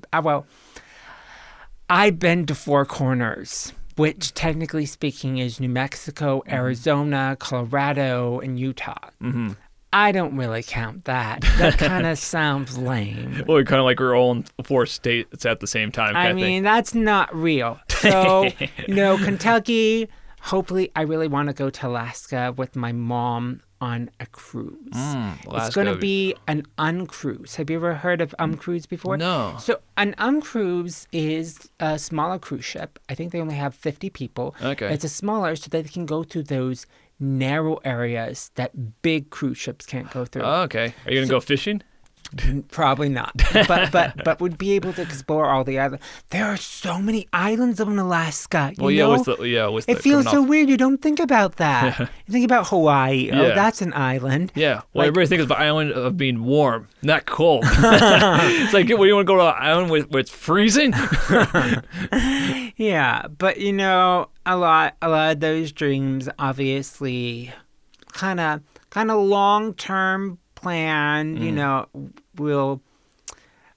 I've been to Four Corners, which technically speaking is New Mexico, Arizona, Colorado, and Utah. Mm-hmm. I don't really count that. That kind of sounds lame. Well, kind of like we're all in 4 states at the same time. I Kind of mean, that's not real. So, Kentucky. Hopefully, I really want to go to Alaska with my mom on a cruise. It's Alaska going to would be an uncruise. Have you ever heard of uncruise before? No. So an uncruise is a smaller cruise ship. I think they only have 50 people. Okay. It's a smaller so that they can go through those narrow areas that big cruise ships can't go through. Oh, okay. Are you gonna go fishing? Probably not, but would be able to explore all the islands. There are so many islands in Alaska. Well, you know? with It the feels coming so off- weird. You don't think about that. You think about Hawaii. Oh, Yeah. that's an island. Yeah. Well, Like- everybody thinks of the island of being warm, not cold. It's like, what, do you want to go to an island where it's freezing? Yeah, but a lot of those dreams, obviously, kind of long-term plan. Will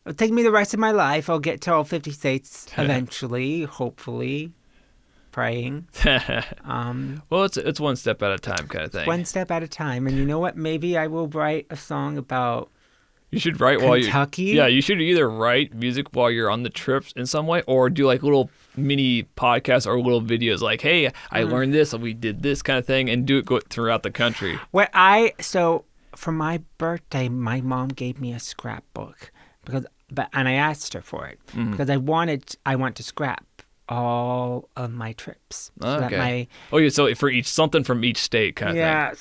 it'll take me the rest of my life. I'll get to all 50 states eventually, hopefully. Praying. Well, it's one step at a time kind of thing. One step at a time. And you know what? Maybe I will write a song about You should write while you. Kentucky? Yeah, you should either write music while you're on the trips in some way, or do like little mini podcasts or little videos like, hey, I learned this and we did this kind of thing, and do it throughout the country. So for my birthday, my mom gave me a scrapbook and I asked her for it because I want to scrap all of my trips. Okay. So for something from each state kind of thing. Yeah,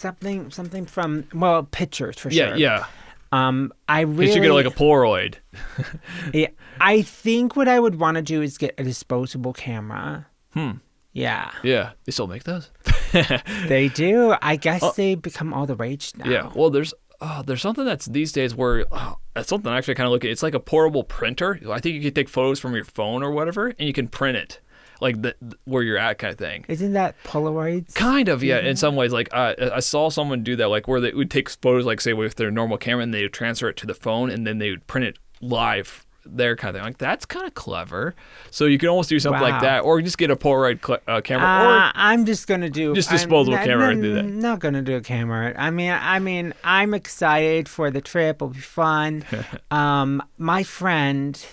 something from pictures for Yeah, sure. yeah. I really You should get like a Polaroid. Yeah, I think what I would want to do is get a disposable camera. Yeah. Yeah, they still make those. They do. I guess they become all the rage now. Yeah. Well, there's something that's these days where that's something I actually kind of look at. It's like a portable printer. I think you can take photos from your phone or whatever, and you can print it, like where you're at kind of thing. Isn't that Polaroids? Kind of, yeah. In some ways, like I saw someone do that, like where they would take photos, like say with their normal camera, and they would transfer it to the phone, and then they would print it live. There kind of thing. Like, that's kind of clever. So you can almost do something like that, or just get a Polaroid camera. Or I'm just gonna do disposable camera and do that. Not gonna do a camera. I mean, I'm excited for the trip. It'll be fun. My friend,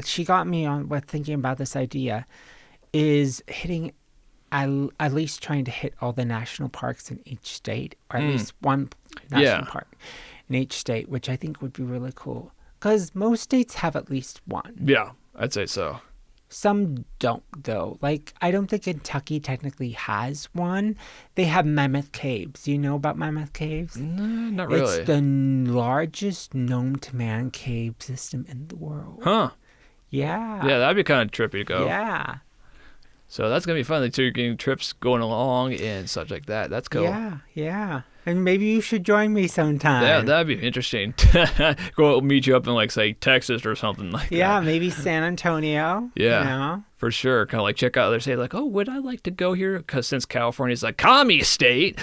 she got me on with thinking about this idea, is hitting, at least trying to hit all the national parks in each state, or at least one national park in each state, which I think would be really cool. Because most states have at least one. Yeah, I'd say so. Some don't, though. Like, I don't think Kentucky technically has one. They have Mammoth Caves. Do you know about Mammoth Caves? No, not really. It's the largest known-to-man cave system in the world. Huh. Yeah. Yeah, that'd be kind of trippy to go. Yeah. So that's going to be fun. So you're getting trips going along and such like that. That's cool. Yeah. And maybe you should join me sometime. Yeah, that'd be interesting. Go meet you up in, like, say, Texas or something like that. Yeah, maybe San Antonio. Yeah, you know? For sure. Kind of like check out other states. Like, oh, would I like to go here? Because since California's like commie state.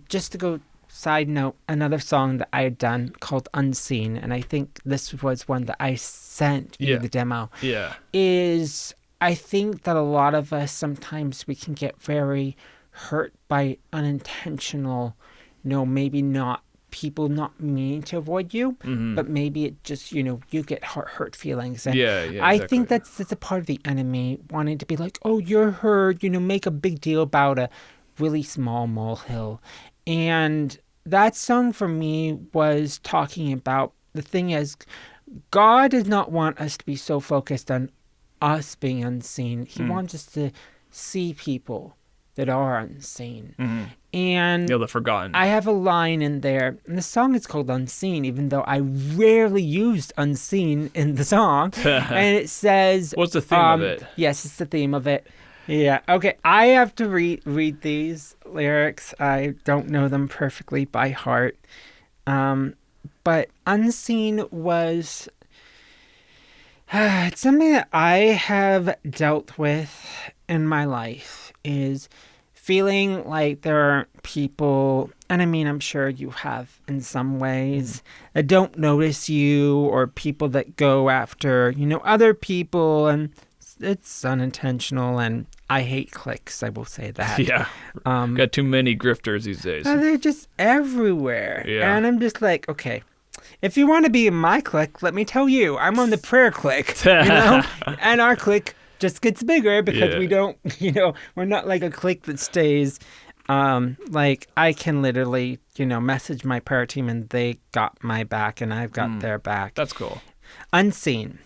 Just to go side note, another song that I had done called Unseen, and I think this was one that I sent you the demo. Yeah. Is I think that a lot of us sometimes we can get very hurt by unintentional, maybe not people not meaning to avoid you, but maybe it just, you get hurt feelings. And I think that's a part of the enemy wanting to be like, oh, you're hurt, make a big deal about a really small molehill. And that song for me was talking about the thing is, God does not want us to be so focused on us being unseen. He wants us to see people that are unseen. And the forgotten. I have a line in there, and the song is called Unseen, even though I rarely used unseen in the song. And it says... What's the theme of it? Yes, it's the theme of it. Yeah. Okay, I have to read these lyrics. I don't know them perfectly by heart. But Unseen was... it's something that I have dealt with in my life, is feeling like there are people, and I mean, I'm sure you have in some ways, that don't notice you, or people that go after, other people, and it's unintentional, and I hate clicks, I will say that. Yeah. Got too many grifters these days. They're just everywhere. Yeah. And I'm just like, okay, if you want to be in my clique, let me tell you, I'm on the prayer clique, and our clique just gets bigger because we don't, we're not like a clique that stays. Like, I can literally, message my prayer team and they got my back and I've got their back. That's cool. Unseen.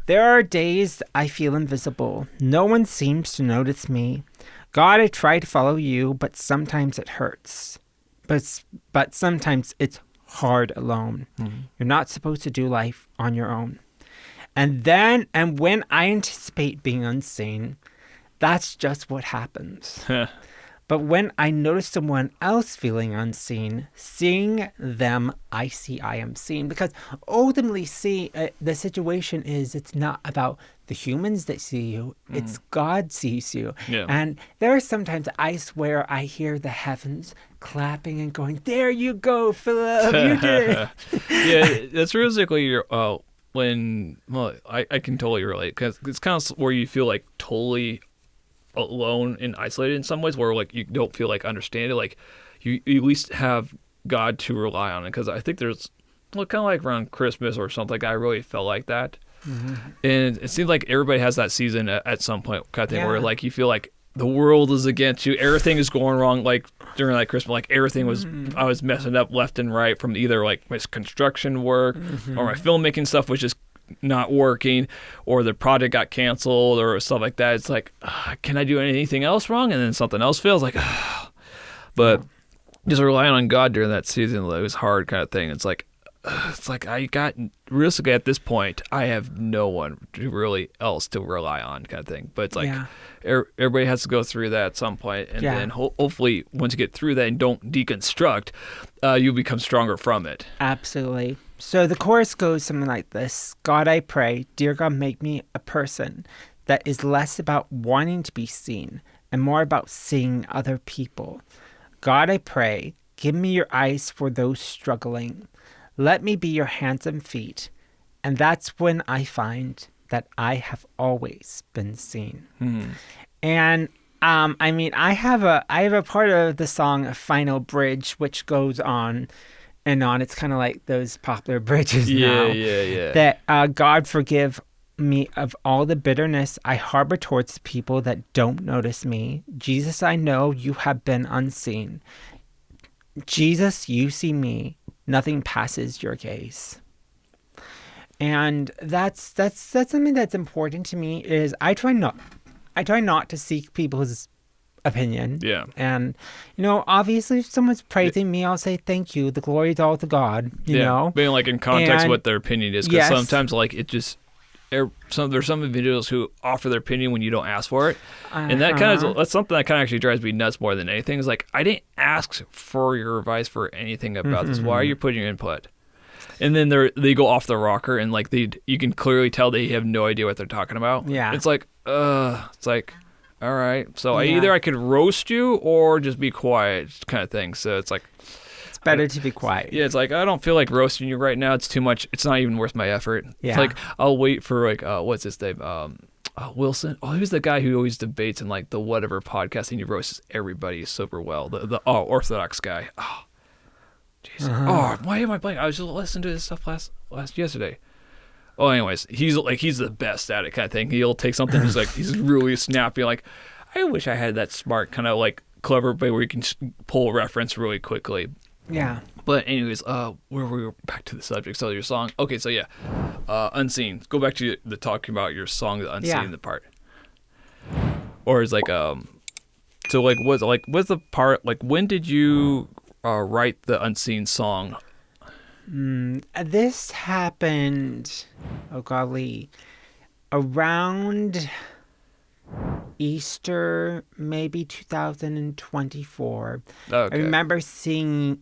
There are days I feel invisible. No one seems to notice me. God, I try to follow you, but sometimes it hurts. But sometimes it's hard alone. You're not supposed to do life on your own. And when I anticipate being unseen, that's just what happens. But when I notice someone else feeling unseen, seeing them, I see I am seen. Because ultimately, the situation is, it's not about the humans that see you, it's God sees you. Yeah. And there are sometimes, I swear, I hear the heavens clapping and going, there you go, Philip, you did it. Yeah, that's basically your... I can totally relate, because it's kind of where you feel like totally alone and isolated in some ways, where like you don't feel like understand it, like you at least have God to rely on. Because I think there's kind of like around Christmas or something, like I really felt like that, And it seems like everybody has that season at some point kind of thing where Yeah. like you feel like the world is against you, everything is going wrong. Like during like Christmas, like everything was, I was messing up left and right from either like my construction work or my filmmaking stuff was just not working, or the project got canceled or stuff like that. It's like, can I do anything else wrong? And then something else fails. Like, but just relying on God during that season, it was hard kind of thing. It's like I got realistically at this point, I have no one really else to rely on kind of thing. But it's like everybody has to go through that at some point, and then hopefully once you get through that and don't deconstruct, you become stronger from it. Absolutely. So the chorus goes something like this. God, I pray, dear God, make me a person that is less about wanting to be seen and more about seeing other people. God, I pray, give me your eyes for those struggling. Let me be your hands and feet. And that's when I find that I have always been seen. And I mean, I have a part of the song, a final bridge, which goes on and on. It's kind of like those popular bridges now. Yeah. That God forgive me of all the bitterness I harbor towards the people that don't notice me. Jesus, I know you have been unseen. Jesus, you see me. Nothing passes your gaze. And that's something that's important to me. Is I try not to seek people's opinion. Yeah. And obviously, if someone's praising me, I'll say thank you. The glory is all to God. You know, being like in context And- what their opinion is, because sometimes like it just. There's some individuals who offer their opinion when you don't ask for it, and that that's something that kind of actually drives me nuts more than anything. Is like, I didn't ask for your advice for anything about this. Why are you putting your input? And then they go off the rocker, and like you can clearly tell they have no idea what they're talking about. Yeah. It's like all right. So either I could roast you or just be quiet, kind of thing. So it's like. it's better to be quiet. Yeah, it's like, I don't feel like roasting you right now. It's too much. It's not even worth my effort. Yeah. It's like, I'll wait for like, what's his name? Wilson. Oh, he was the guy who always debates in like the whatever podcast, and he roasts everybody super well. The Orthodox guy. Oh, jeez. Oh, why am I blanking? I was just listening to this stuff yesterday. Oh, anyways, he's the best at it kind of thing. He'll take something, he's really snappy. Like, I wish I had that smart kind of like clever way where you can pull a reference really quickly. Yeah. But anyways, where we were back to the subject. So your song. Okay, so yeah, Unseen. Go back to the talking about your song, the Unseen, the part. Or it's like so like what's the part like? When did you write the Unseen song? This happened, oh golly, around Easter, maybe 2024. Okay. I remember sending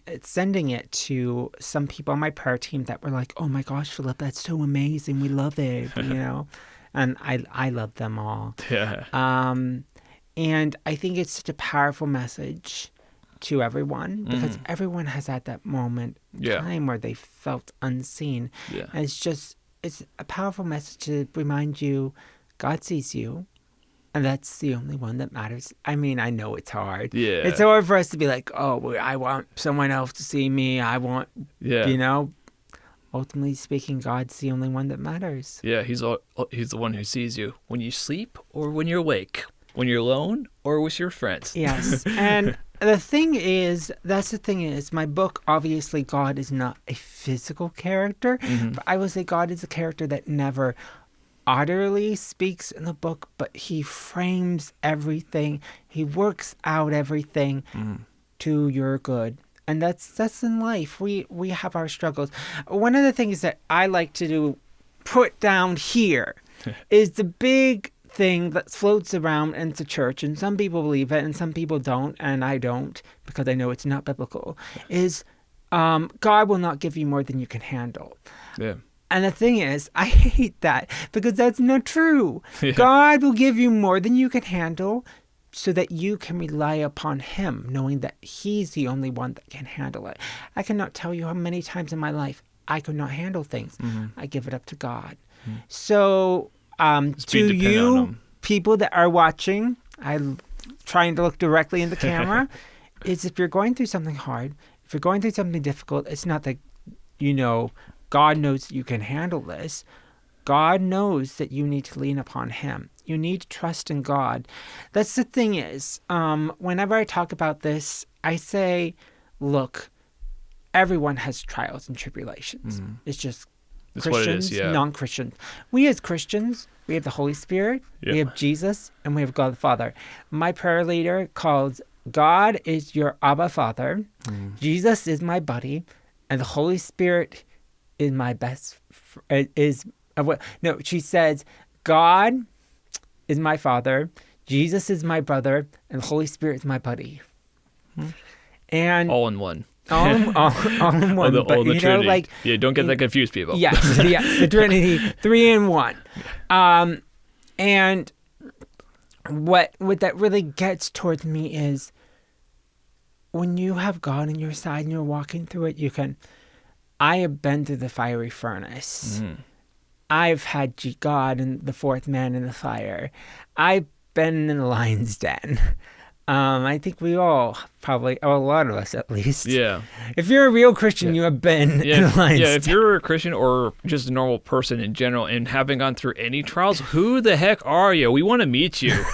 it to some people on my prayer team that were like, "Oh my gosh, Philip, that's so amazing. We love it," and I love them all. Yeah. And I think it's such a powerful message to everyone because everyone has had that moment time where they felt unseen. Yeah. And it's a powerful message to remind you God sees you. And that's the only one that matters. I mean, I know it's hard. Yeah. It's hard for us to be like, oh, well, I want someone else to see me. I want, ultimately speaking, God's the only one that matters. Yeah, he's the one who sees you when you sleep or when you're awake, when you're alone or with your friends. Yes. And the thing is, my book, obviously, God is not a physical character. But I will say God is a character that never utterly speaks in the book, but he frames everything. He works out everything to your good. And that's in life. We have our struggles. One of the things that I like to put down here is the big thing that floats around into church, and some people believe it and some people don't, and I don't because I know it's not biblical, is God will not give you more than you can handle. Yeah. And the thing is, I hate that because that's not true. Yeah. God will give you more than you can handle so that you can rely upon him, knowing that he's the only one that can handle it. I cannot tell you how many times in my life I could not handle things. I give it up to God. So to you people that are watching, I'm trying to look directly in the camera, is if you're going through something hard, if you're going through something difficult, it's not that, God knows you can handle this. God knows that you need to lean upon him. You need to trust in God. That's the thing is, whenever I talk about this, I say, look, everyone has trials and tribulations. It's just That's Christians, what it is, yeah. non-Christians. We as Christians, we have the Holy Spirit, we have Jesus, and we have God the Father. My prayer leader calls God is your Abba Father, Jesus is my buddy, and the Holy Spirit is my best. She says, God is my Father, Jesus is my brother, and the Holy Spirit is my buddy. And all in one. all in one. The Trinity. Like, don't get that confused, people. Yes, the Trinity, 3 in 1. And what that really gets towards me is when you have God on your side and you're walking through it, I have been through the fiery furnace. I've had God and the fourth man in the fire. I've been in the lion's den. I think we all probably, or a lot of us at least. Yeah. If you're a real Christian, you have been in the lion's den. If you're a Christian or just a normal person in general and haven't gone through any trials, who the heck are you? We want to meet you.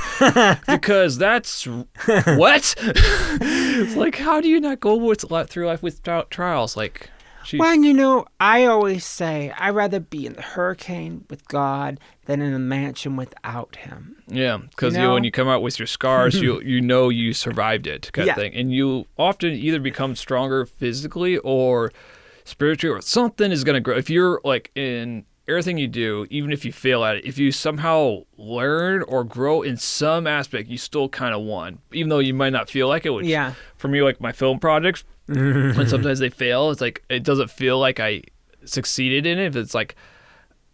Because that's, what? It's like, how do you not go through life without trials? Like, geez. Well, I always say I'd rather be in the hurricane with God than in a mansion without him. Yeah, because when you come out with your scars, you survived it kind of thing. And you often either become stronger physically or spiritually, or something is going to grow. If you're like in everything you do, even if you fail at it, if you somehow learn or grow in some aspect, you still kind of won. Even though you might not feel like it, which for me, like my film projects, when sometimes they fail, it's like it doesn't feel like I succeeded in it. It's like,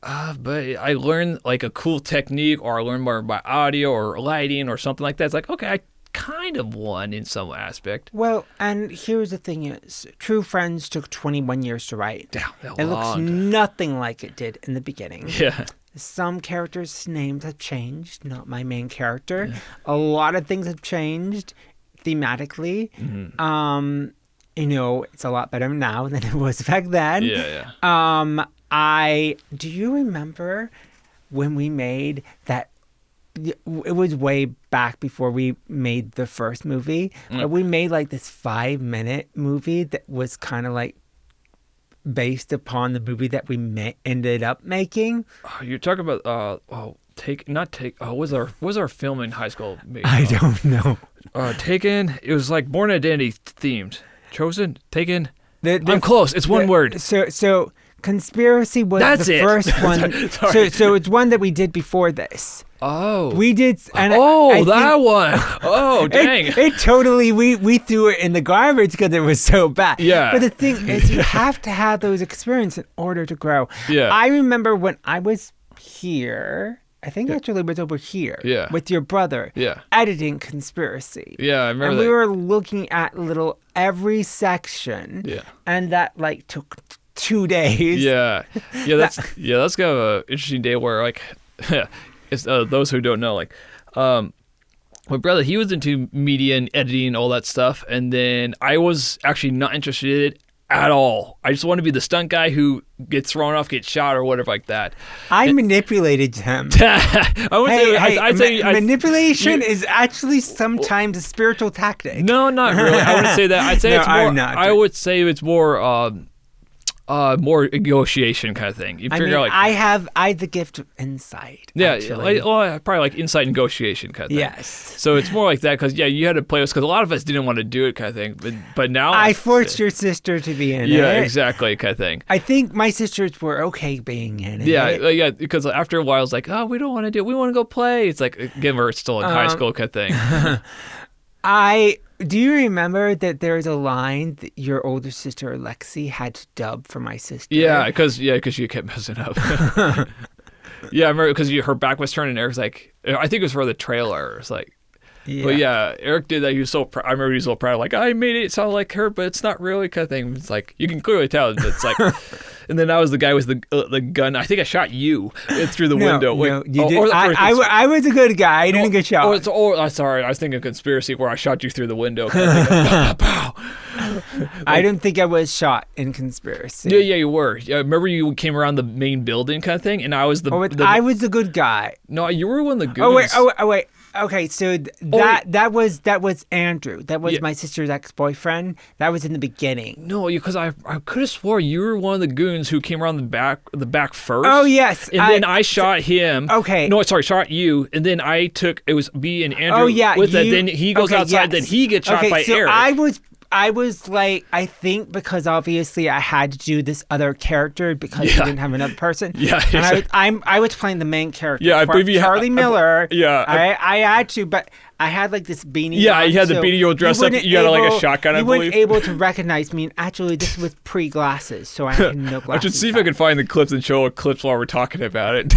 but I learned like a cool technique, or I learned more about audio or lighting or something like that. It's like, okay, I kind of won in some aspect. Well, and here's the thing is, True Friends took 21 years to write. Yeah, it looks nothing like it did in the beginning. Yeah. Some characters' names have changed, not my main character. Yeah. A lot of things have changed thematically. It's a lot better now than it was back then. Yeah. Do you remember when we made that? It was way back before we made the first movie. But we made like this 5-minute movie that was kind of like based upon the movie that we ended up making. You're talking about was our film in high school made? I don't know. Taken. It was like Born Identity themed. Chosen, Taken. I'm close. It's one word. So Conspiracy was first one. So it's one that we did before this. Oh. We did. And that one. Oh, dang. It totally, we threw it in the garbage because it was so bad. Yeah. But the thing is, you have to have those experiences in order to grow. Yeah. I remember when I was here, I think actually it was over here with your brother editing Conspiracy. Yeah, I remember and that. we were looking at every section. Yeah. And that took 2 days. Yeah. That's kind of an interesting day where it's, those who don't know, my brother, he was into media and editing, all that stuff, and then I was actually not interested at all. I just want to be the stunt guy who gets thrown off, gets shot, or whatever like that. I manipulated him. Manipulation is actually sometimes a spiritual tactic. No, not really. I wouldn't say that. I'd say it's more. I would say it's more. More negotiation kind of thing. You figure out I have the gift of insight. Yeah, probably like insight negotiation kind of thing. Yes. So it's more like that because you had to play with, because a lot of us didn't want to do it kind of thing. But now I forced your sister to be in it. Yeah, exactly kind of thing. I think my sisters were okay being in it. Yeah, because after a while it's like, oh, we don't want to do it. We want to go play. It's like, again, we're still in high school kind of thing. Do you remember that there's a line that your older sister Alexi had to dub for my sister? Yeah, because you kept messing up. Yeah, I remember because her back was turned and Eric's like, I think it was for the trailer. It's like, but yeah, Eric did that. He was so proud. I remember he was so proud. Like, I made it sound like her, but it's not really kind of thing. It's like, you can clearly tell. It's like, and then I was the guy with the gun. I think I shot you through the window. No, you did. I was a good guy. I didn't get shot. Sorry, I was thinking Conspiracy where I shot you through the window. Kind of pow, pow. I don't think I was shot in Conspiracy. Yeah, you were. Yeah, remember you came around the main building kind of thing, and I was I was the good guy. No, you were one of the goons. Oh wait. Okay, so that was Andrew. That was my sister's ex-boyfriend. That was in the beginning. No, because I could have swore you were one of the goons who came around the back first. Oh yes, and then I shot him. Okay, no, sorry, shot you, and then I took it was B and Andrew. Oh yeah, with it. Then he goes outside. Yes. Then he gets shot by Eric. I was like, I think because obviously I had to do this other character because we didn't have another person. Yeah, and I was playing the main character. Yeah, I believe you Charlie Miller. I had to, but I had like this beanie. Yeah, on, you had the beanie. You were dressed up. You had like a shotgun. I believe. You weren't able to recognize me, and actually, this was pre-glasses, so I had no glasses. I should see if I can find the clips and show clips while we're talking about it.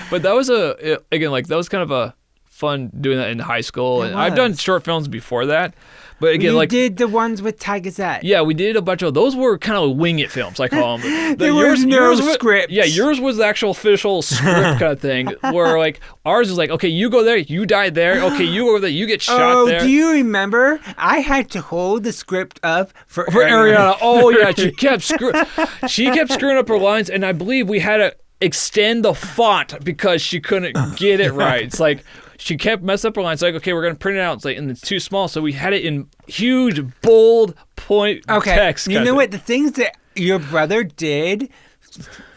But that was that was kind of a fun doing that in high school, and I've done short films before that. But again, you did the ones with Ty Gazette. Yeah, we did a bunch of those. Were kind of wing it films, I call them. There was no script. Yeah, yours was the actual official script kind of thing. Where like ours is like, okay, you go there, you die there. Okay, you go there, you get shot there. Oh, do you remember? I had to hold the script up for Ariana. Oh yeah, she kept screwing up her lines, and I believe we had to extend the font because she couldn't get it right. It's like. She kept messing up her lines. Like, okay, we're gonna print it out. It's like, and it's too small, so we had it in huge, bold text. You know what? The things that your brother did,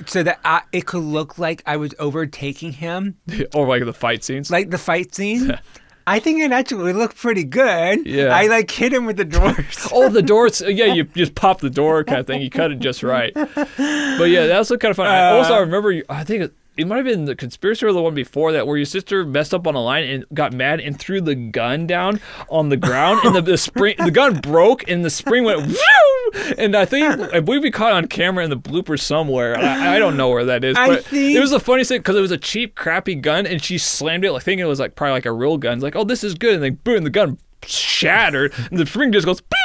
so that it could look like I was overtaking him, or like the fight scenes. Like the fight scene. I think it actually looked pretty good. Yeah. I like hit him with the doors. Oh, the doors. Yeah, you just pop the door kind of thing. You cut it just right. But yeah, that was kind of fun. I remember. I think. It might have been the Conspiracy or the one before that where your sister messed up on a line and got mad and threw the gun down on the ground and the gun broke and the spring went whew! And I believe we caught it on camera in the bloopers somewhere. I don't know where that is, but it was the funniest thing because it was a cheap, crappy gun and she slammed it like thinking it was like probably like a real gun. It's like, oh, this is good, and then boom, the gun shattered and the spring just goes pew.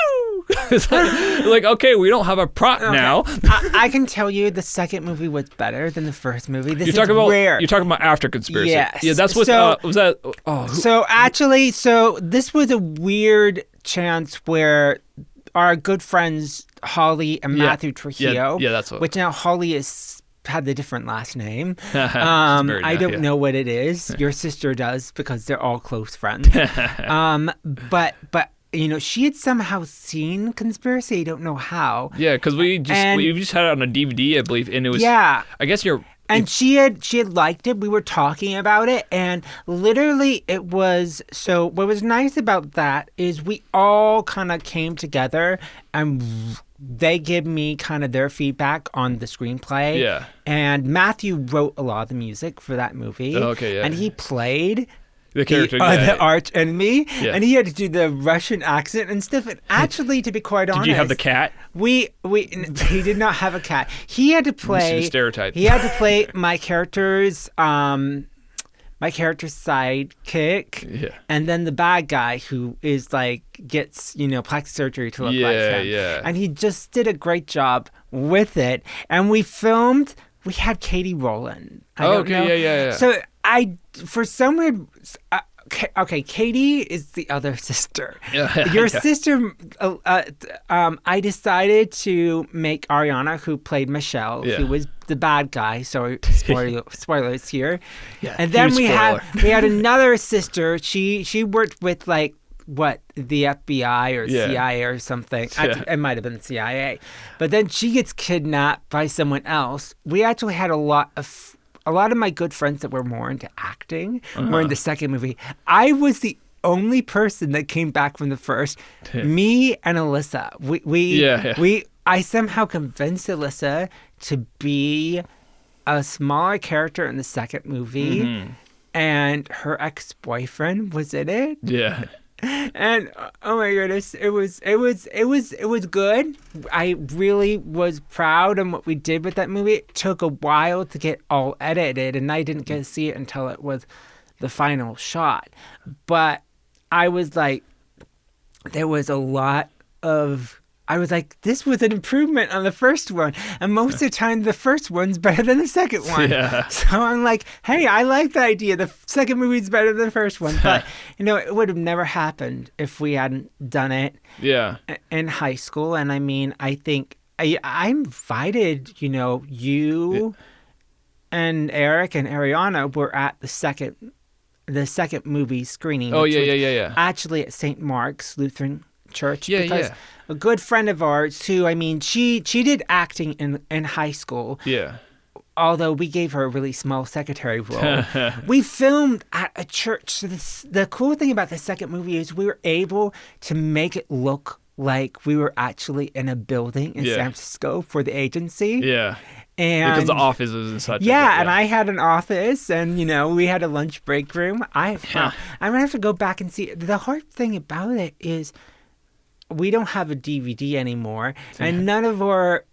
It's like, okay, we don't have a prop now. I can tell you the second movie was better than the first movie. You're talking about after Conspiracy. Yes. Yeah, that's what was that. Oh. So this was a weird chance where our good friends Holly and Matthew Trujillo. Yeah, that's what. Which now Holly had the different last name. I don't know what it is. Your sister does because they're all close friends. But you know, she had somehow seen Conspiracy. I don't know how. Yeah, because we just had it on a DVD, I believe, and it was. Yeah. I guess you're. And she had liked it. We were talking about it, and literally it was. So what was nice about that is we all kind of came together, and they give me kind of their feedback on the screenplay. Yeah. And Matthew wrote a lot of the music for that movie. Oh, okay, yeah. And he played. The character, the arch enemy, and he had to do the Russian accent and stuff. And actually, to be quite honest, did you have the cat? He did not have a cat. He had to play stereotype. He had to play my character's sidekick, and then the bad guy who is like gets plastic surgery to look like him. Yeah. And he just did a great job with it. And we filmed. We had Katie Rowland. Yeah. So for some weird. Okay, Katie is the other sister. Your sister. I decided to make Ariana, who played Michelle, who was the bad guy. So spoilers here. Yeah, and then we had another sister. She worked with like the FBI or CIA or something. It might have been CIA, but then she gets kidnapped by someone else. We actually had a lot of my good friends that were more into acting were in the second movie. I was the only person that came back from the first. Me and Alyssa. I somehow convinced Alyssa to be a smaller character in the second movie, and her ex-boyfriend was in it. Yeah. And oh my goodness, it was good. I really was proud of what we did with that movie. It took a while to get all edited, and I didn't get to see it until it was the final shot. But I was like, there was a lot of I was like, this was an improvement on the first one. And most of the time, the first one's better than the second one. Yeah. So I'm like, hey, I like the idea. The second movie's better than the first one. But, it would have never happened if we hadn't done it Yeah. in high school. And I mean, I think I invited, you and Eric and Ariana were at the second movie screening. Oh, which was yeah. actually at St. Mark's Lutheran Church. Yeah, because yeah. a good friend of ours who, I mean, she did acting in high school. Yeah. Although we gave her a really small secretary role. We filmed at a church. So the cool thing about the second movie is we were able to make it look like we were actually in a building in San Francisco for the agency. Yeah. And because the office was in such yeah, and I had an office, and we had a lunch break room. I'm gonna have to go back and see. The hard thing about it is we don't have a DVD anymore, and none of our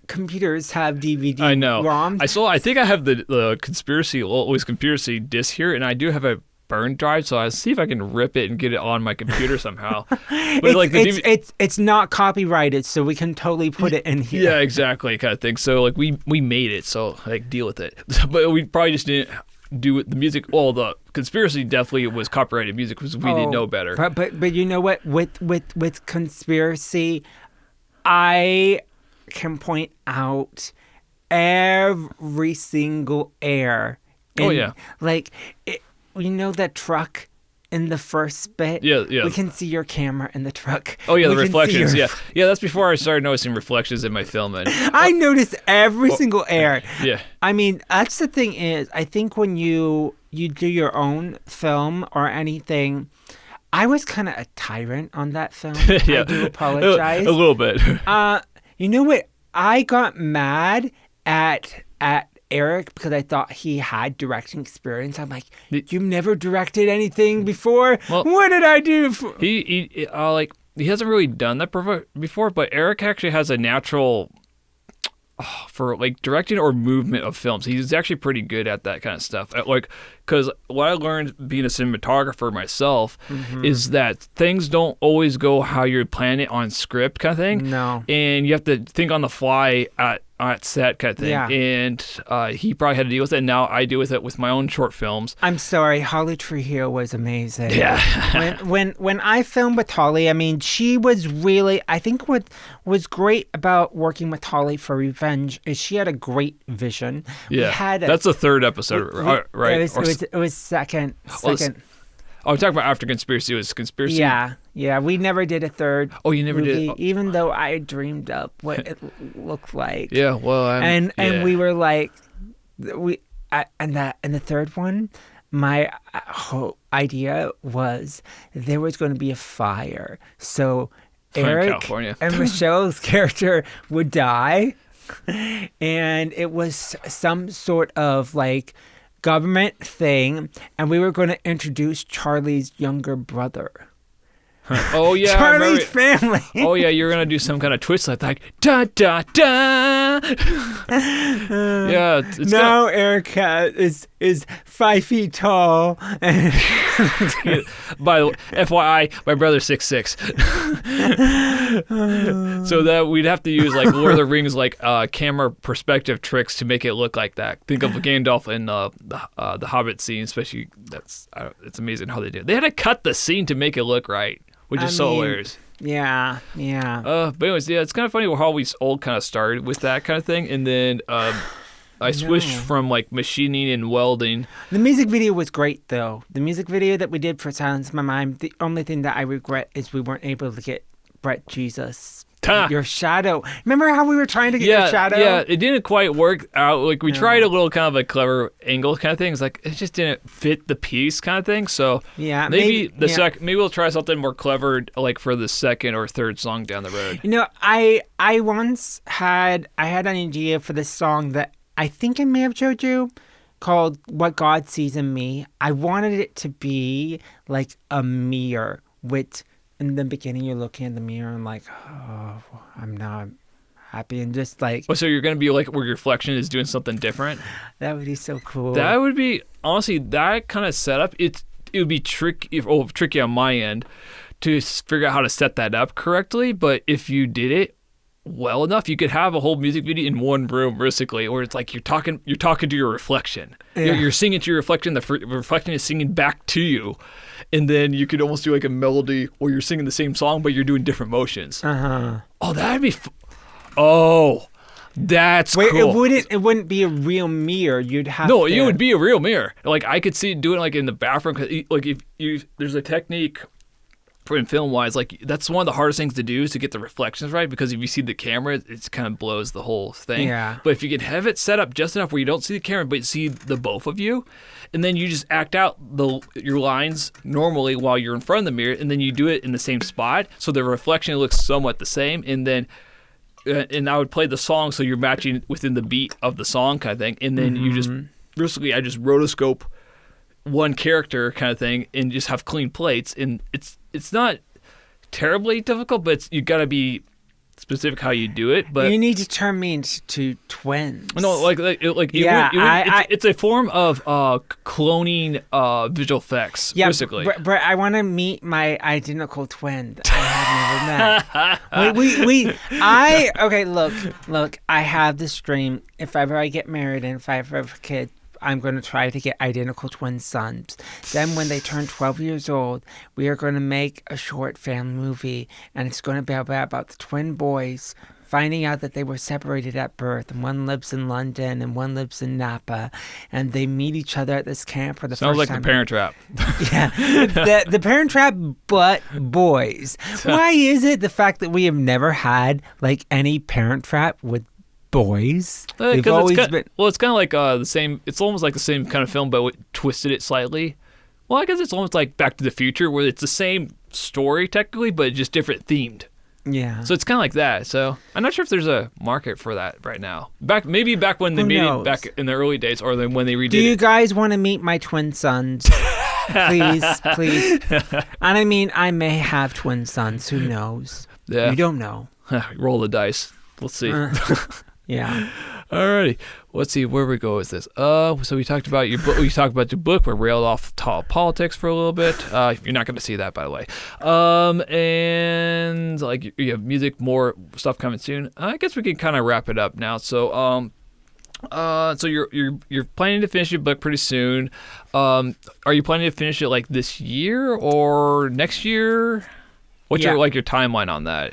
computers have DVD I know. ROMs. I think I have the conspiracy disc here, and I do have a burn drive, so I'll see if I can rip it and get it on my computer somehow. But it's not copyrighted, so we can totally put it in here. Yeah, exactly, kind of thing. So like we made it, so like deal with it. But we probably just didn't do the music. Well, the conspiracy definitely was copyrighted music because we didn't know better. But you know what? With conspiracy, I can point out every single error. Oh yeah, like that truck in the first bit. Yeah. We can see your camera in the truck. Oh yeah, the reflections. Yeah. That's before I started noticing reflections in my film. And I noticed every single error. Yeah. I mean, that's the thing is, I think when you do your own film or anything, I was kind of a tyrant on that film. Yeah. I do apologize. A little bit. You know what? I got mad at Eric because I thought he had directing experience. I'm like, you've never directed anything before? Well, what did I do? He hasn't really done that before, but Eric actually has a natural for like directing or movement of films. He's actually pretty good at that kind of stuff. Like, because what I learned being a cinematographer myself is that things don't always go how you plan it on script, kind of thing. No, and you have to think on the fly at set, kind of thing. Yeah. And he probably had to deal with it. And now I deal with it with my own short films. I'm sorry, Holly Trujillo was amazing. Yeah. when I filmed with Holly, I mean, she was really. I think what was great about working with Holly for Revenge is she had a great vision. Yeah, that's the third episode, right? It was second. I'm talking about after Conspiracy. It was Conspiracy. Yeah. We never did a third. Oh, you never movie, did? Even though I dreamed up what it looked like. Yeah, well, and we were like, and the third one, my whole idea was there was going to be a fire, so Eric and Michelle's character would die, and it was some sort of like government thing, and we were going to introduce Charlie's younger brother. Oh yeah, Charlie's family. Oh yeah, you're gonna do some kind of twist like da da da. Yeah. Now Eric is 5 feet tall. By FYI, my brother's 6'6". So that we'd have to use like Lord of the Rings like camera perspective tricks to make it look like that. Think of Gandalf in the Hobbit scene, especially. It's amazing how they did it. They had to cut the scene to make it look right. Which is so hilarious. Yeah. But anyways, yeah, it's kind of funny how we all kind of started with that kind of thing, and then I switched from like machining and welding. The music video was great, though. The music video that we did for Silence My Mind. The only thing that I regret is we weren't able to get Brett Jesus. Your shadow. Remember how we were trying to get your shadow? Yeah, it didn't quite work out. Like we tried a little kind of a clever angle kind of thing. It's like it just didn't fit the piece kind of thing. So maybe we'll try something more clever like for the second or third song down the road. I once had an idea for this song that I think I may have showed you called What God Sees in Me. I wanted it to be like a mirror with. In the beginning, you're looking in the mirror and like, oh, I'm not happy, and just like. Oh, so you're gonna be like where your reflection is doing something different? That would be so cool. That would be honestly that kind of setup. It would be tricky on my end to figure out how to set that up correctly. But if you did it well enough, you could have a whole music video in one room, basically, or it's like you're talking to your reflection. Yeah. You're singing to your reflection. The reflection is singing back to you, and then you could almost do like a melody, or you're singing the same song, but you're doing different motions. Oh, that'd be. Oh, that's Wait, cool. it wouldn't be a real mirror. You'd have No, to... it would be a real mirror. Like I could see it doing like in the bathroom. 'Cause, like if you there's a technique. In film wise, like that's one of the hardest things to do is to get the reflections right, because if you see the camera, it kind of blows the whole thing. Yeah. But if you can have it set up just enough where you don't see the camera but you see the both of you, and then you just act out your lines normally while you're in front of the mirror, and then you do it in the same spot so the reflection looks somewhat the same, and then and I would play the song so you're matching within the beat of the song kind of thing, and then you just basically I just rotoscope one character kind of thing and just have clean plates, and it's not terribly difficult, but you got to be specific how you do it. But you need to turn me into twins. No, it's a form of cloning visual effects. Yeah, basically. But I want to meet my identical twin that I have never met. Okay, look, I have this dream. If ever I get married and if I ever have a kid, I'm going to try to get identical twin sons. Then when they turn 12 years old, we are going to make a short family movie, and it's going to be about the twin boys finding out that they were separated at birth, and one lives in London and one lives in Napa, and they meet each other at this camp for the Sounds first like time. The Parent Trap. Yeah, the Parent Trap, but boys. Why is it the fact that we have never had like any Parent Trap with boys? They've always been. Well, it's kind of like the same. It's almost like the same kind of film, but we twisted it slightly. Well, I guess it's almost like Back to the Future, where it's the same story technically, but just different themed. Yeah. So it's kind of like that. So I'm not sure if there's a market for that right now. Maybe back when they made it back in the early days, or then when they redid it. Do you guys want to meet my twin sons? Please. And I mean, I may have twin sons. Who knows? Yeah. You don't know. Roll the dice. We'll see. Yeah. Alrighty. Let's see where we go with this. So we talked about your book. We talked about your book. We railed off politics for a little bit. You're not going to see that, by the way. And like you have music, more stuff coming soon. I guess we can kind of wrap it up now. So so you're planning to finish your book pretty soon. Are you planning to finish it like this year or next year? What's your timeline on that?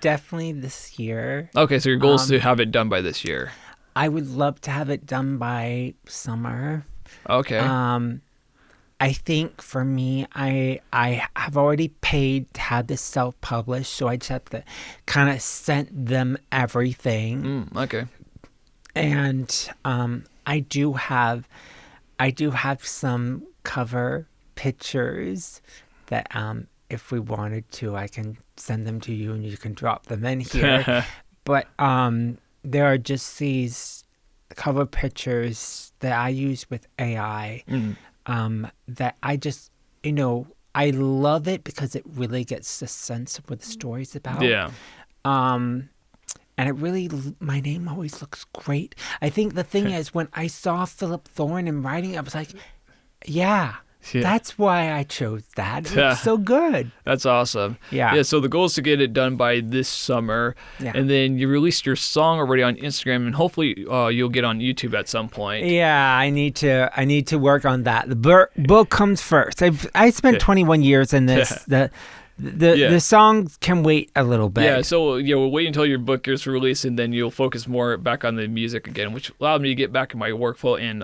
Definitely this year. Okay, so your goal is to have it done by this year. I would love to have it done by summer. Okay. I think for me, I have already paid to have this self-published, so I just have to kind of send them everything. Okay. And I do have some cover pictures that if we wanted to, I can send them to you and you can drop them in here. But there are just these cover pictures that I use with AI that I just, I love it because it really gets the sense of what the story's about. Yeah. And it really, my name always looks great. I think the thing is, when I saw Philip Thorne in writing, I was like, yeah. That's why I chose that. It looks so good. That's awesome. Yeah. So the goal is to get it done by this summer. Yeah. And then you released your song already on Instagram, and hopefully you'll get on YouTube at some point. Yeah, I need to work on that. The book comes first. I spent 21 years in this. The songs can wait a little bit. Yeah, so we'll wait until your book is released, and then you'll focus more back on the music again, which allowed me to get back in my workflow and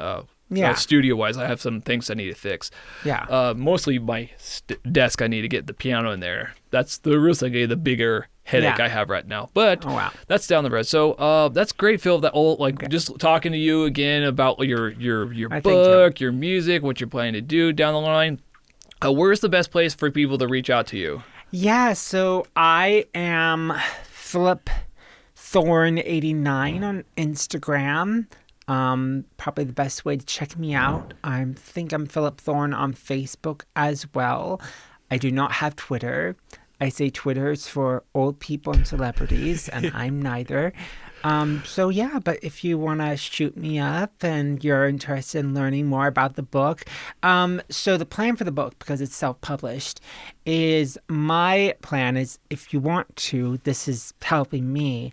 studio-wise, I have some things I need to fix. Yeah. Mostly my desk, I need to get the piano in there. That's the bigger headache I have right now. But that's down the road. So that's great, Phil. Just talking to you again about your book, your music, what you're planning to do down the line. Where's the best place for people to reach out to you? Yeah, so I am Philip Thorne 89 on Instagram. Probably the best way to check me out. I think I'm Philip Thorne on Facebook as well. I do not have Twitter. I say Twitter is for old people and celebrities, and I'm neither. So yeah, but if you want to shoot me up and you're interested in learning more about the book, so the plan for the book, because it's self-published, is my plan is if you want to, this is helping me,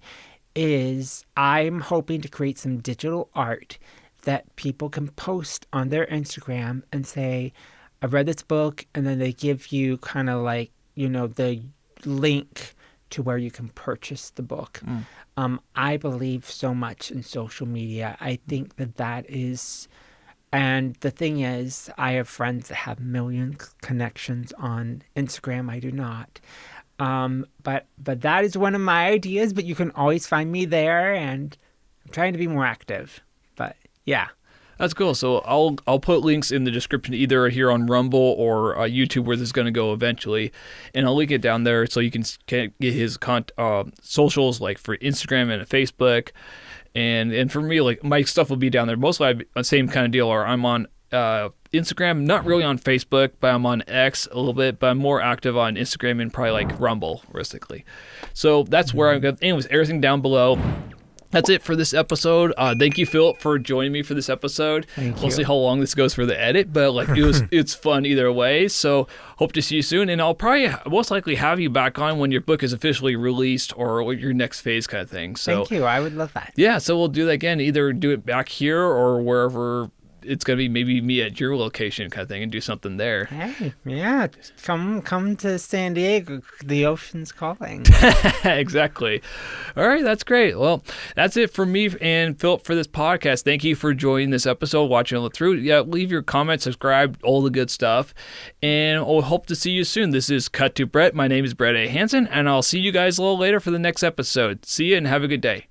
is I'm hoping to create some digital art that people can post on their Instagram and say, I read this book, and then they give you kind of like, the link to where you can purchase the book. I believe so much in social media. I think that is, and the thing is, I have friends that have millions connections on Instagram. I do not. But that is one of my ideas, but you can always find me there, and I'm trying to be more active. But yeah. That's cool. So I'll put links in the description either here on Rumble or YouTube where this is going to go eventually, and I'll link it down there so you can get his socials, like for Instagram and Facebook, and for me, like my stuff will be down there. Mostly the same kind of deal. Or I'm on Instagram, not really on Facebook, but I'm on X a little bit, but I'm more active on Instagram and probably like Rumble, realistically. So that's where I'm going. Anyways, everything down below. That's it for this episode. Thank you, Philip, for joining me for this episode. Thank you. We'll see how long this goes for the edit, but like it's fun either way. So hope to see you soon, and I'll probably most likely have you back on when your book is officially released or your next phase kind of thing. So thank you. I would love that. Yeah, so we'll do that again. Either do it back here or wherever. It's gonna be maybe me at your location kind of thing and do something there. Hey, yeah, come to San Diego. The ocean's calling. Exactly. All right, that's great. Well, that's it for me and Philip for this podcast. Thank you for joining this episode, watching it through. Yeah, leave your comments, subscribe, all the good stuff, and we'll hope to see you soon. This is Cut to Brett. My name is Brett A. Hanson, and I'll see you guys a little later for the next episode. See you and have a good day.